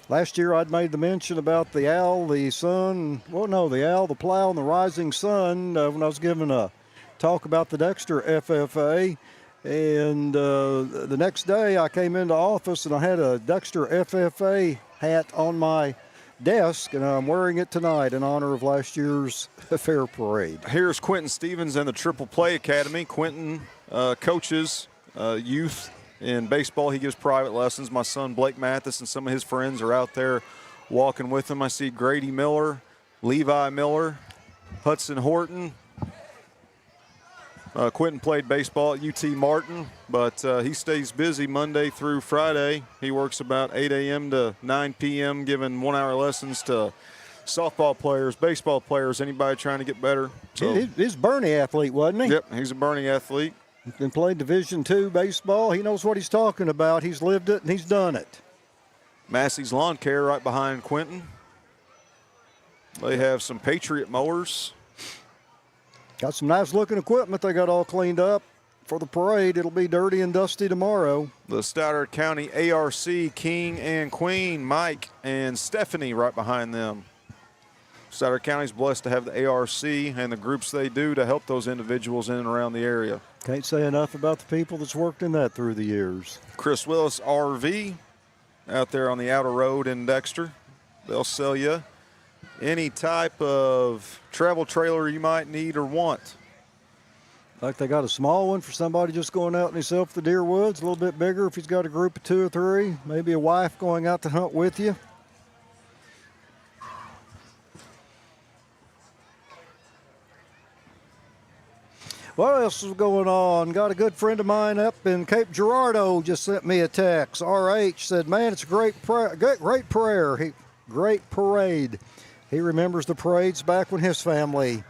Last year I'd made the mention about the owl, the sun, the owl, the plow, and the rising sun when I was giving a talk about the Dexter FFA. And the next day I came into office and I had a Dexter FFA hat on my desk, and I'm wearing it tonight in honor of last year's fair parade. Here's Quentin Stevens and the Triple Play Academy. Quentin coaches youth in baseball. He gives private lessons. My son Blake Mathis and some of his friends are out there walking with him. I see Grady Miller, Levi Miller, Hudson Horton. Quentin played baseball at UT Martin, but he stays busy Monday through Friday. He works about 8 a.m. to 9 p.m. giving 1-hour lessons to softball players, baseball players, anybody trying to get better. So, he's a Bernie athlete, wasn't he? Yep, he's a Bernie athlete. And played Division II baseball. He knows what he's talking about. He's lived it and he's done it. Massey's Lawn Care right behind Quentin. They have some Patriot mowers. Got some nice looking equipment they got all cleaned up for the parade. It'll be dirty and dusty tomorrow. The Stoddard County ARC, King and Queen, Mike and Stephanie right behind them. Stoddard County's blessed to have the ARC and the groups they do to help those individuals in and around the area. Can't say enough about the people that's worked in that through the years. Chris Willis RV out there on the outer road in Dexter. They'll sell you any type of travel trailer you might need or want. Like they got a small one for somebody just going out and himself to the deer woods, a little bit bigger if he's got a group of 2 or 3, maybe a wife going out to hunt with you. What else is going on? Got a good friend of mine up in Cape Girardeau just sent me a text. RH said, man, it's a great parade. He remembers the parades back when his family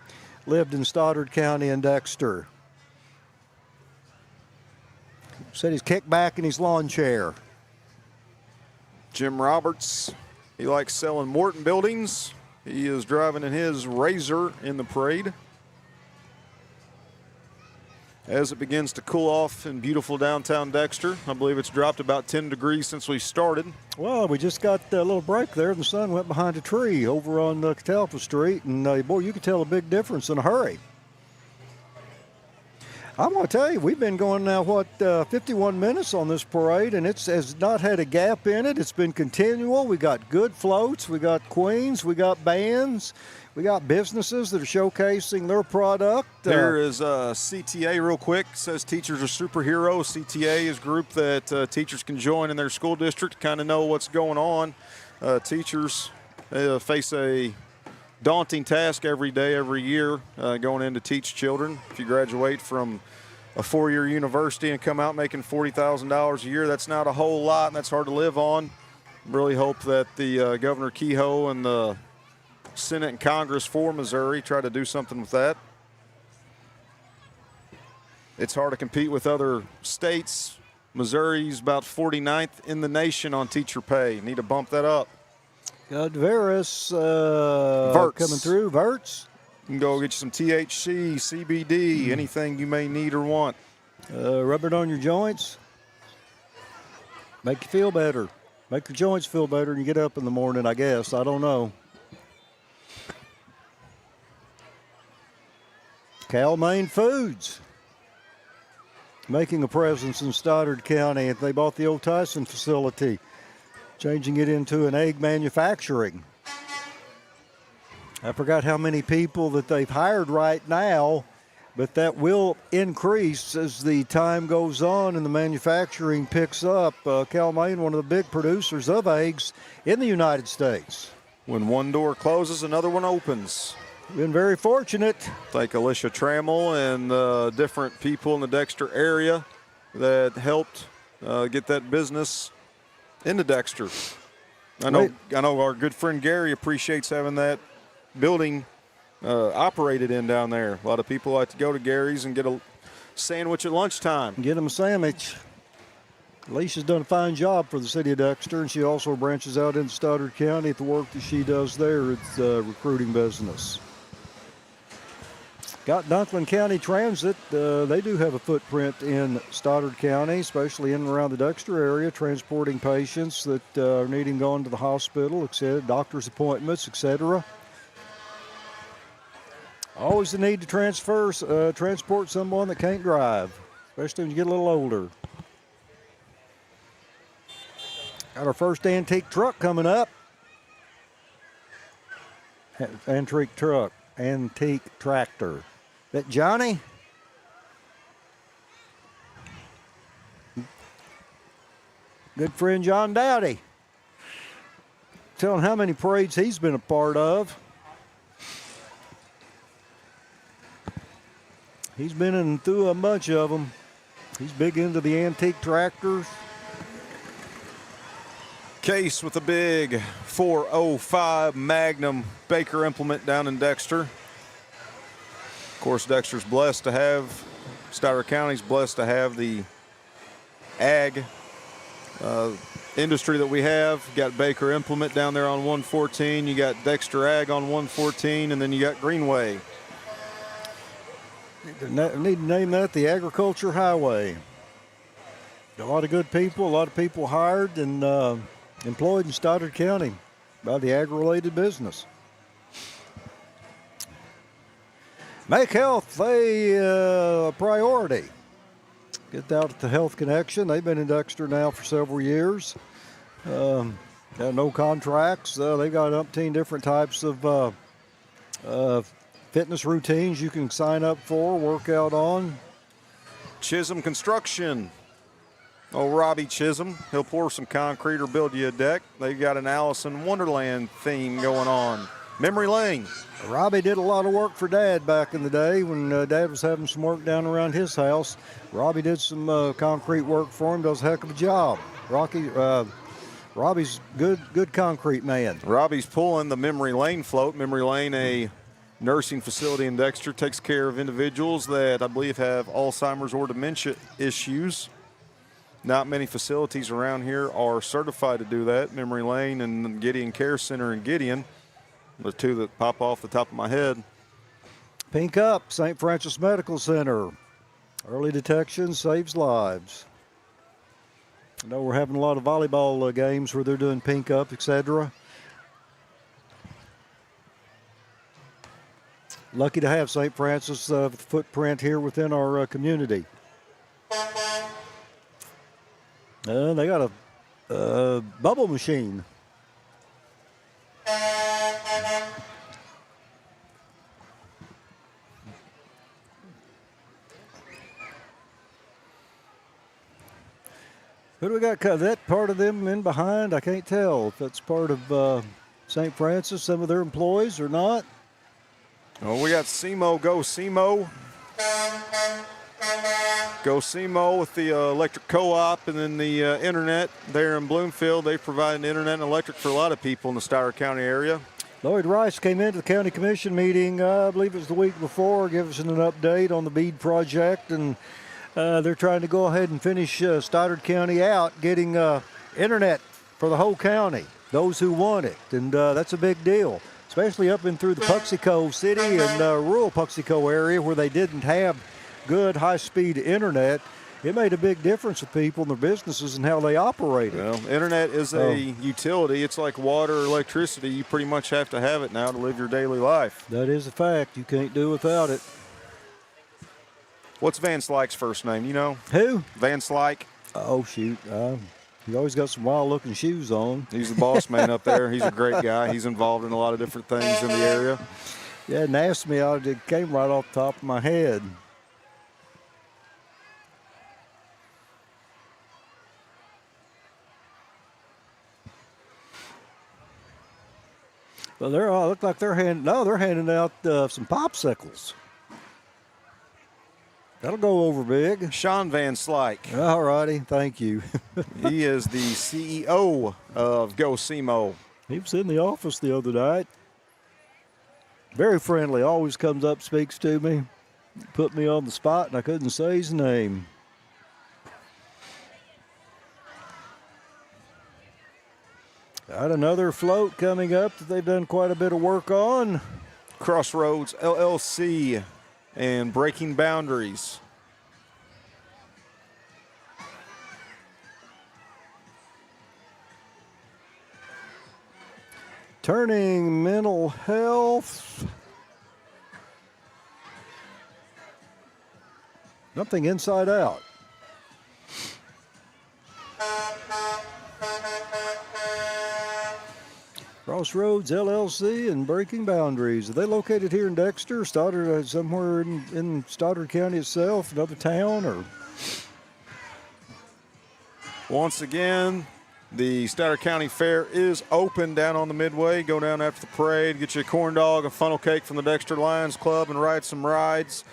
lived in Stoddard County and Dexter. Said he's kicked back in his lawn chair. Jim Roberts, he likes selling Morton buildings. He is driving in his Razor in the parade. As it begins to cool off in beautiful downtown Dexter, I believe it's dropped about 10 degrees since we started. Well, we just got a little break there. The sun went behind a tree over on Catalpa Street, and boy, you could tell a big difference in a hurry. I'm going to tell you, we've been going now, 51 minutes on this parade, and it has not had a gap in it. It's been continual. We got good floats. We got queens. We got bands. We got businesses that are showcasing their product. There is CTA real quick. It says teachers are superheroes. CTA is a group that teachers can join in their school district to kind of know what's going on. Teachers face a daunting task every day, every year, going in to teach children. If you graduate from a 4-year university and come out making $40,000 a year, that's not a whole lot, and that's hard to live on. Really hope that the Governor Kehoe and the Senate and Congress for Missouri try to do something with that. It's hard to compete with other states. Missouri's about 49th in the nation on teacher pay. Need to bump that up. Got Veris coming through. Verts. You can go get you some THC, CBD, anything you may need or want. Rub it on your joints. Make you feel better. Make your joints feel better when you get up in the morning, I guess. I don't know. Cal-Maine Foods making a presence in Stoddard County. They bought the old Tyson facility, changing it into an egg manufacturing. I forgot how many people that they've hired right now, but that will increase as the time goes on and the manufacturing picks up. Cal-Maine, one of the big producers of eggs in the United States. When one door closes, another one opens. Been very fortunate. Thank Alicia Trammell and different people in the Dexter area that helped get that business into Dexter. I know our good friend Gary appreciates having that building operated in down there. A lot of people like to go to Gary's and get a sandwich at lunchtime. Get them a sandwich. Alicia's done a fine job for the city of Dexter, and she also branches out into Stoddard County at the work that she does there. It's recruiting business. Got Dunklin County Transit. They do have a footprint in Stoddard County, especially in and around the Dexter area, transporting patients that are needing going to the hospital, etc., doctor's appointments, etc. Always the need to transport someone that can't drive, especially when you get a little older. Got our first antique truck coming up. Antique tractor. That Johnny? Good friend John Dowdy. Telling how many parades he's been a part of. He's been through a bunch of them. He's big into the antique tractors. Case with a big 405 Magnum Baker implement down in Dexter. Of course, Dexter's blessed to have, Stoddard County's blessed to have the ag industry that we have. You got Baker implement down there on 114. You got Dexter Ag on 114, and then you got Greenway. Need to name that the Agriculture Highway. A lot of good people, a lot of people hired and employed in Stoddard County by the ag-related business. Make health a priority. Get out at the Health Connection. They've been in Dexter now for several years. Got no contracts. They've got umpteen different types of fitness routines you can sign up for, work out on. Chisholm Construction. Oh, Robbie Chisholm. He'll pour some concrete or build you a deck. They've got an Alice in Wonderland theme going on. Memory lane. Robbie did a lot of work for Dad back in the day when Dad was having some work down around his house. Robbie did some concrete work for him, does a heck of a job. Robbie's good concrete man. Robbie's pulling the Memory Lane float. Memory Lane, a nursing facility in Dexter, takes care of individuals that I believe have Alzheimer's or dementia issues. Not many facilities around here are certified to do that. Memory Lane and Gideon Care Center in Gideon, the two that pop off the top of my head. Pink Up, St. Francis Medical Center. Early detection saves lives. I know we're having a lot of volleyball games where they're doing Pink Up, etc. Lucky to have St. Francis footprint here within our community. They got a bubble machine. Who do we got? That part of them in behind? I can't tell if that's part of St. Francis, some of their employees or not. Oh, we got SEMO, Go SEMO. Go SEMO with the electric co-op and then the internet there in Bloomfield. They provide internet and electric for a lot of people in the Stoddard County area. Lloyd Rice came into the county commission meeting, I believe it was the week before, give us an update on the BEAD project, and they're trying to go ahead and finish Stoddard County out, getting internet for the whole county, those who want it, and that's a big deal, especially up in through the Puxico City and rural Puxico area where they didn't have good high-speed internet. it made a big difference to people and their businesses and how they operated. Well, internet is a utility. It's like water or electricity. You pretty much have to have it now to live your daily life. That is a fact. You can't do without it. What's Van Slyke's first name? You know? Who? Van Slyke. Oh, shoot. He always got some wild-looking shoes on. He's the boss man up there. He's a great guy. He's involved in a lot of different things in the area. Yeah, and asked me, it came right off the top of my head. Well, look like they're handing out some popsicles. That'll go over big. Sean Van Slyke. All righty, thank you. He is the CEO of Go SEMO. He was in the office the other night. Very friendly, always comes up, speaks to me. Put me on the spot, and I couldn't say his name. Got another float coming up that they've done quite a bit of work on. Crossroads LLC and Breaking Boundaries. Turning mental health. Something inside out. Crossroads LLC and Breaking Boundaries. Are they located here in Dexter, Stoddard, somewhere in Stoddard County itself, another town, or? Once again, the Stoddard County Fair is open down on the Midway. Go down after the parade, get you a corn dog, a funnel cake from the Dexter Lions Club, and ride some rides.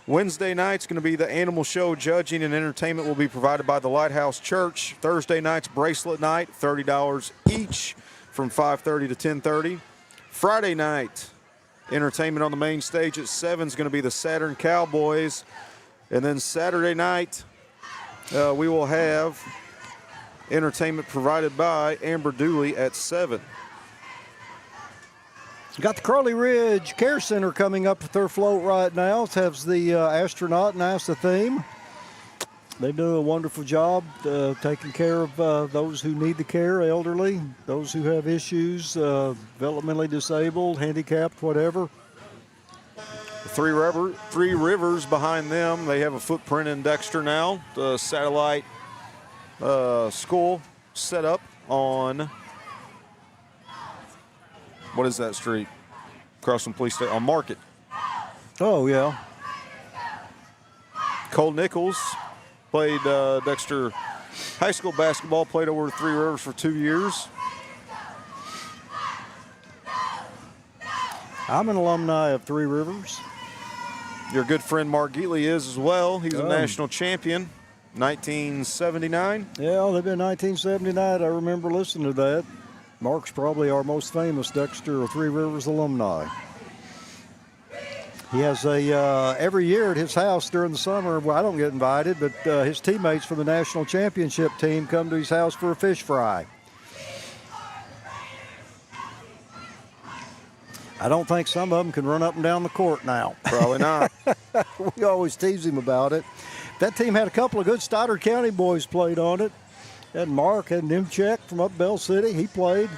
Wednesday night's going to be the animal show. Judging and entertainment will be provided by the Lighthouse Church. Thursday night's bracelet night, $30 each from 5:30 to 10:30. Friday night, entertainment on the main stage at 7 is going to be the Saturn Cowboys. And then Saturday night, we will have entertainment provided by Amber Dooley at 7. Got the Crowley Ridge Care Center coming up with their float right now. It has the astronaut and NASA theme. They do a wonderful job taking care of those who need the care, elderly, those who have issues, developmentally disabled, handicapped, whatever. Three Rivers behind them. They have a footprint in Dexter now. The satellite school set up on, what is that street? Across from Police Station, on Market. Oh, yeah. Cole Nichols played Dexter high school basketball, played over at Three Rivers for 2 years. I'm an alumni of Three Rivers. Your good friend Mark Geatley is as well. He's a national champion, 1979. Yeah, they've been 1979. I remember listening to that. Mark's probably our most famous Dexter or Three Rivers alumni. He has every year at his house during the summer, well, I don't get invited, but his teammates from the national championship team come to his house for a fish fry. I don't think some of them can run up and down the court now. Probably not. We always tease him about it. That team had a couple of good Stoddard County boys played on it. And Mark had Nimchek from up Bell City. He played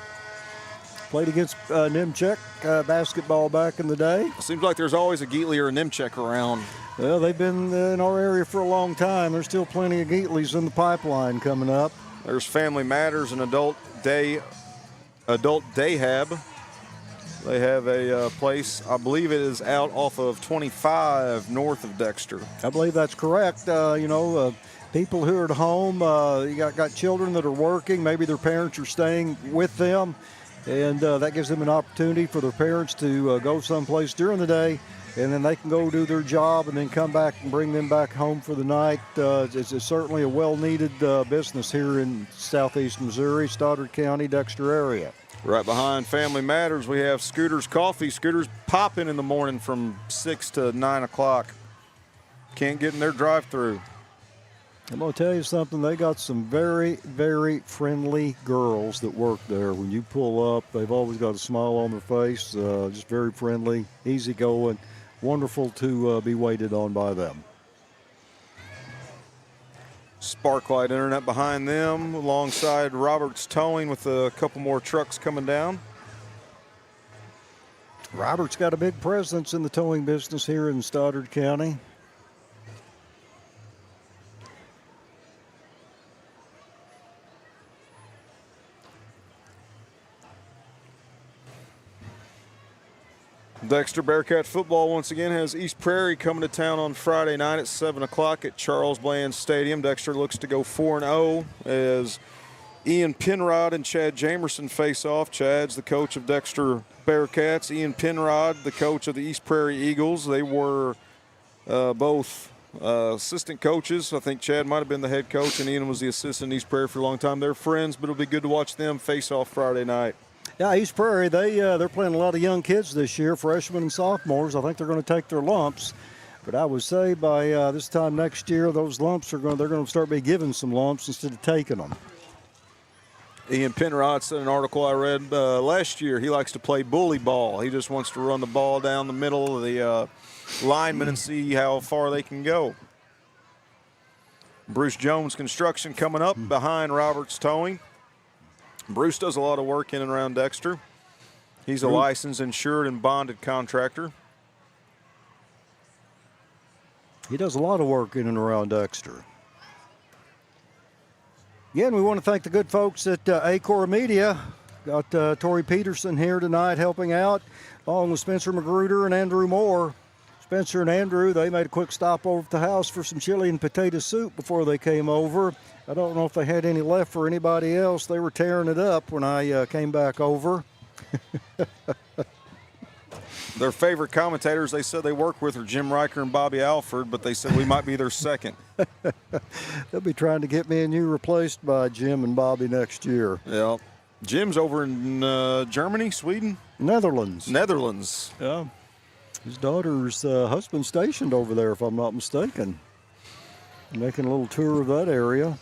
against Nimchek basketball back in the day. Seems like there's always a Geatley or a Nimchek around. Well, they've been in our area for a long time. There's still plenty of Geatleys in the pipeline coming up. There's Family Matters and Adult Dayhab. They have a place, I believe it is out off of 25 north of Dexter. I believe that's correct. People who are at home, you got children that are working, maybe their parents are staying with them, and that gives them an opportunity for their parents to go someplace during the day, and then they can go do their job and then come back and bring them back home for the night. It's certainly a well-needed business here in southeast Missouri, Stoddard County, Dexter area. Right behind Family Matters, we have Scooter's Coffee. Scooter's popping in the morning from 6 to 9 o'clock. Can't get in their drive-through. I'm going to tell you something. They got some very, very friendly girls that work there. When you pull up, they've always got a smile on their face, just very friendly, easygoing, wonderful to be waited on by them. Sparklight Internet behind them, alongside Roberts Towing with a couple more trucks coming down. Robert's got a big presence in the towing business here in Stoddard County. Dexter Bearcat football once again has East Prairie coming to town on Friday night at 7 o'clock at Charles Bland Stadium. Dexter looks to go 4-0 as Ian Penrod and Chad Jamerson face off. Chad's the coach of Dexter Bearcats. Ian Penrod, the coach of the East Prairie Eagles. They were both assistant coaches. I think Chad might have been the head coach, and Ian was the assistant in East Prairie for a long time. They're friends, but it'll be good to watch them face off Friday night. Yeah, East Prairie, they're playing a lot of young kids this year, freshmen and sophomores. I think they're going to take their lumps. But I would say by this time next year, those lumps they're going to start be giving some lumps instead of taking them. Ian Penrod said in an article I read last year, he likes to play bully ball. He just wants to run the ball down the middle of the linemen and see how far they can go. Bruce Jones Construction coming up behind Roberts Towing. Bruce does a lot of work in and around Dexter. He's a licensed, insured, and bonded contractor. He does a lot of work in and around Dexter. Again, we want to thank the good folks at Aycorp Media. Got Tori Peterson here tonight helping out, along with Spencer Magruder and Andrew Moore. Spencer and Andrew, they made a quick stop over at the house for some chili and potato soup before they came over. I don't know if they had any left for anybody else. They were tearing it up when I came back over. Their favorite commentators they said they work with are Jim Riker and Bobby Alford, but they said we might be their second. They'll be trying to get me and you replaced by Jim and Bobby next year. Yeah. Jim's over in Germany, Sweden? Netherlands. Netherlands. Yeah. His daughter's husband stationed over there, if I'm not mistaken. Making a little tour of that area.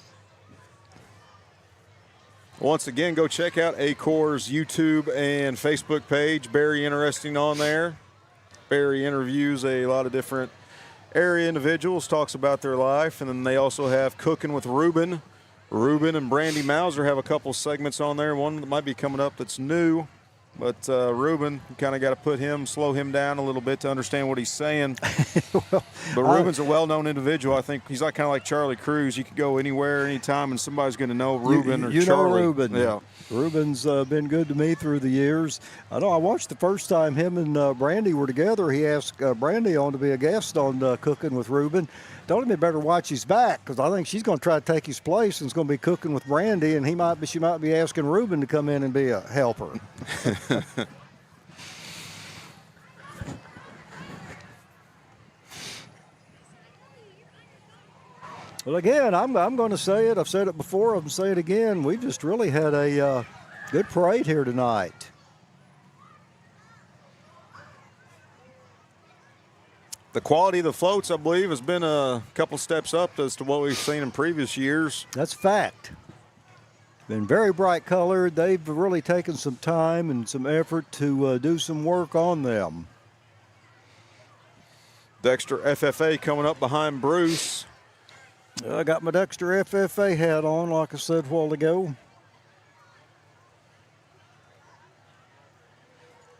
Once again, go check out Aycorp's YouTube and Facebook page. Very interesting on there. Barry interviews a lot of different area individuals, talks about their life, and then they also have Cooking with Ruben. Ruben and Brandy Mauser have a couple segments on there. One that might be coming up that's new. But Ruben, kind of got to slow him down a little bit to understand what he's saying. But Ruben's a well-known individual. I think he's kind of like Charlie Cruz. You could go anywhere, anytime, and somebody's going to know Ruben or Charlie. You know Ruben. Yeah. Ruben's been good to me through the years. I know I watched the first time him and Brandy were together. He asked Brandy on to be a guest on Cooking with Ruben. Told him he better watch his back because I think she's going to try to take his place and is going to be cooking with Brandy, and she might be asking Ruben to come in and be a helper. Well, again, I'm going to say it. I've said it before. I'm say it again. We just really had a good parade here tonight. The quality of the floats, I believe, has been a couple steps up as to what we've seen in previous years. That's a fact. Been very bright colored. They've really taken some time and some effort to do some work on them. Dexter FFA coming up behind Bruce. I got my Dexter FFA hat on, like I said a while ago.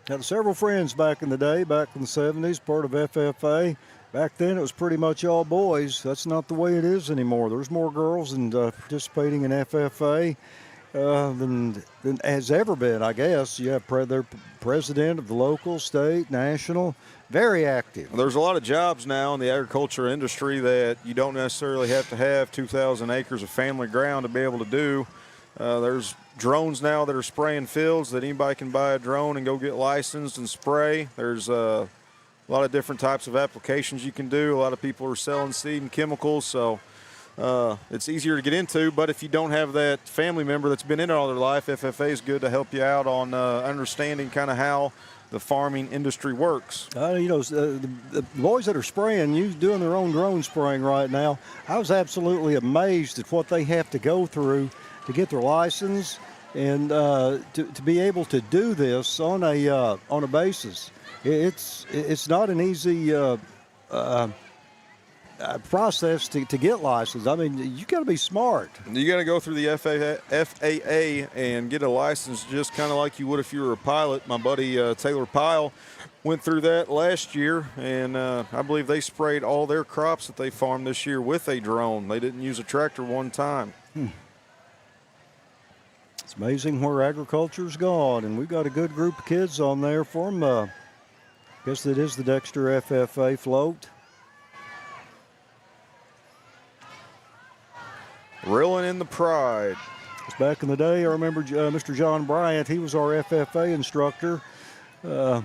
Had several friends back in the day, back in the 70s, part of FFA. Back then, it was pretty much all boys. That's not the way it is anymore. There's more girls participating in FFA than has ever been, I guess. You have their president of the local, state, national, very active. There's a lot of jobs now in the agriculture industry that you don't necessarily have to have 2,000 acres of family ground to be able to do. There's drones now that are spraying fields that anybody can buy a drone and go get licensed and spray. There's a lot of different types of applications you can do. A lot of people are selling seed and chemicals, so it's easier to get into. But if you don't have that family member that's been in it all their life, FFA is good to help you out on understanding kind of how the farming industry works. The boys that are spraying, doing their own drone spraying right now, I was absolutely amazed at what they have to go through to get their license and to be able to do this on a basis. It's not an easy process to get licensed. I mean, you got to be smart. You got to go through the FAA and get a license just kind of like you would if you were a pilot. My buddy Taylor Pyle went through that last year, and I believe they sprayed all their crops that they farmed this year with a drone. They didn't use a tractor one time. It's amazing where agriculture's gone, and we've got a good group of kids on there from, I guess that is the Dexter FFA float. Reeling in the pride. It's back in the day, I remember Mr. John Bryant, he was our FFA instructor. They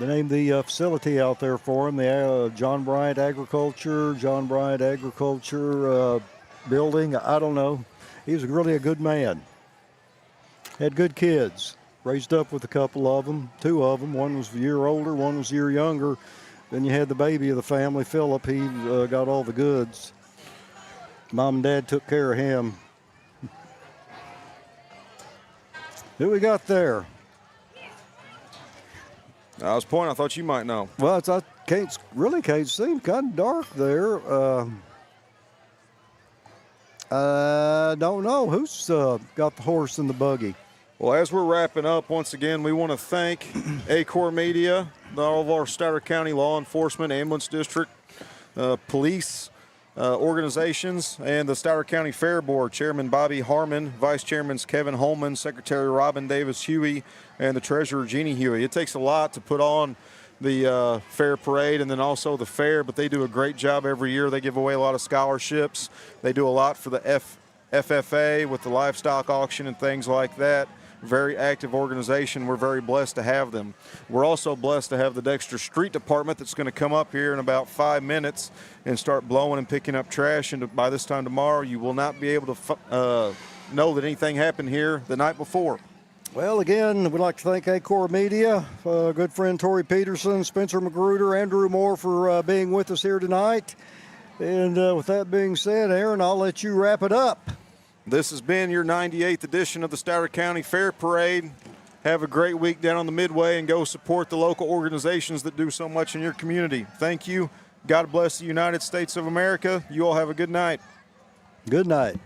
named the facility out there for him, the John Bryant Agriculture building. I don't know. He was really a good man. Had good kids. Raised up with a couple of them, two of them. One was a year older, one was a year younger. Then you had the baby of the family, Philip. He got all the goods. Mom and Dad took care of him. Who we got there? I was pointing. I thought you might know. Well, I can't see. Kind of dark there. Don't know. Who's got the horse in the buggy? Well, as we're wrapping up, once again, we want to thank Aycorp Media, all of our Stoddard County law enforcement, ambulance district, police organizations, and the Stoddard County Fair Board, Chairman Bobby Harmon, Vice Chairmans Kevin Holman, Secretary Robin Davis Huey, and the Treasurer Jeannie Huey. It takes a lot to put on the fair parade and then also the fair, but they do a great job every year. They give away a lot of scholarships. They do a lot for the FFA with the livestock auction and things like that. Very active organization. We're very blessed to have them. We're also blessed to have the Dexter Street Department that's going to come up here in about 5 minutes and start blowing and picking up trash. And by this time tomorrow, you will not be able to know that anything happened here the night before. Well, again, we'd like to thank Aycorp Media, good friend Tori Peterson, Spencer Magruder, Andrew Moore for being with us here tonight. And with that being said, Aaron, I'll let you wrap it up. This has been your 98th edition of the Stoddard County Fair Parade. Have a great week down on the Midway and go support the local organizations that do so much in your community. Thank you. God bless the United States of America. You all have a good night. Good night.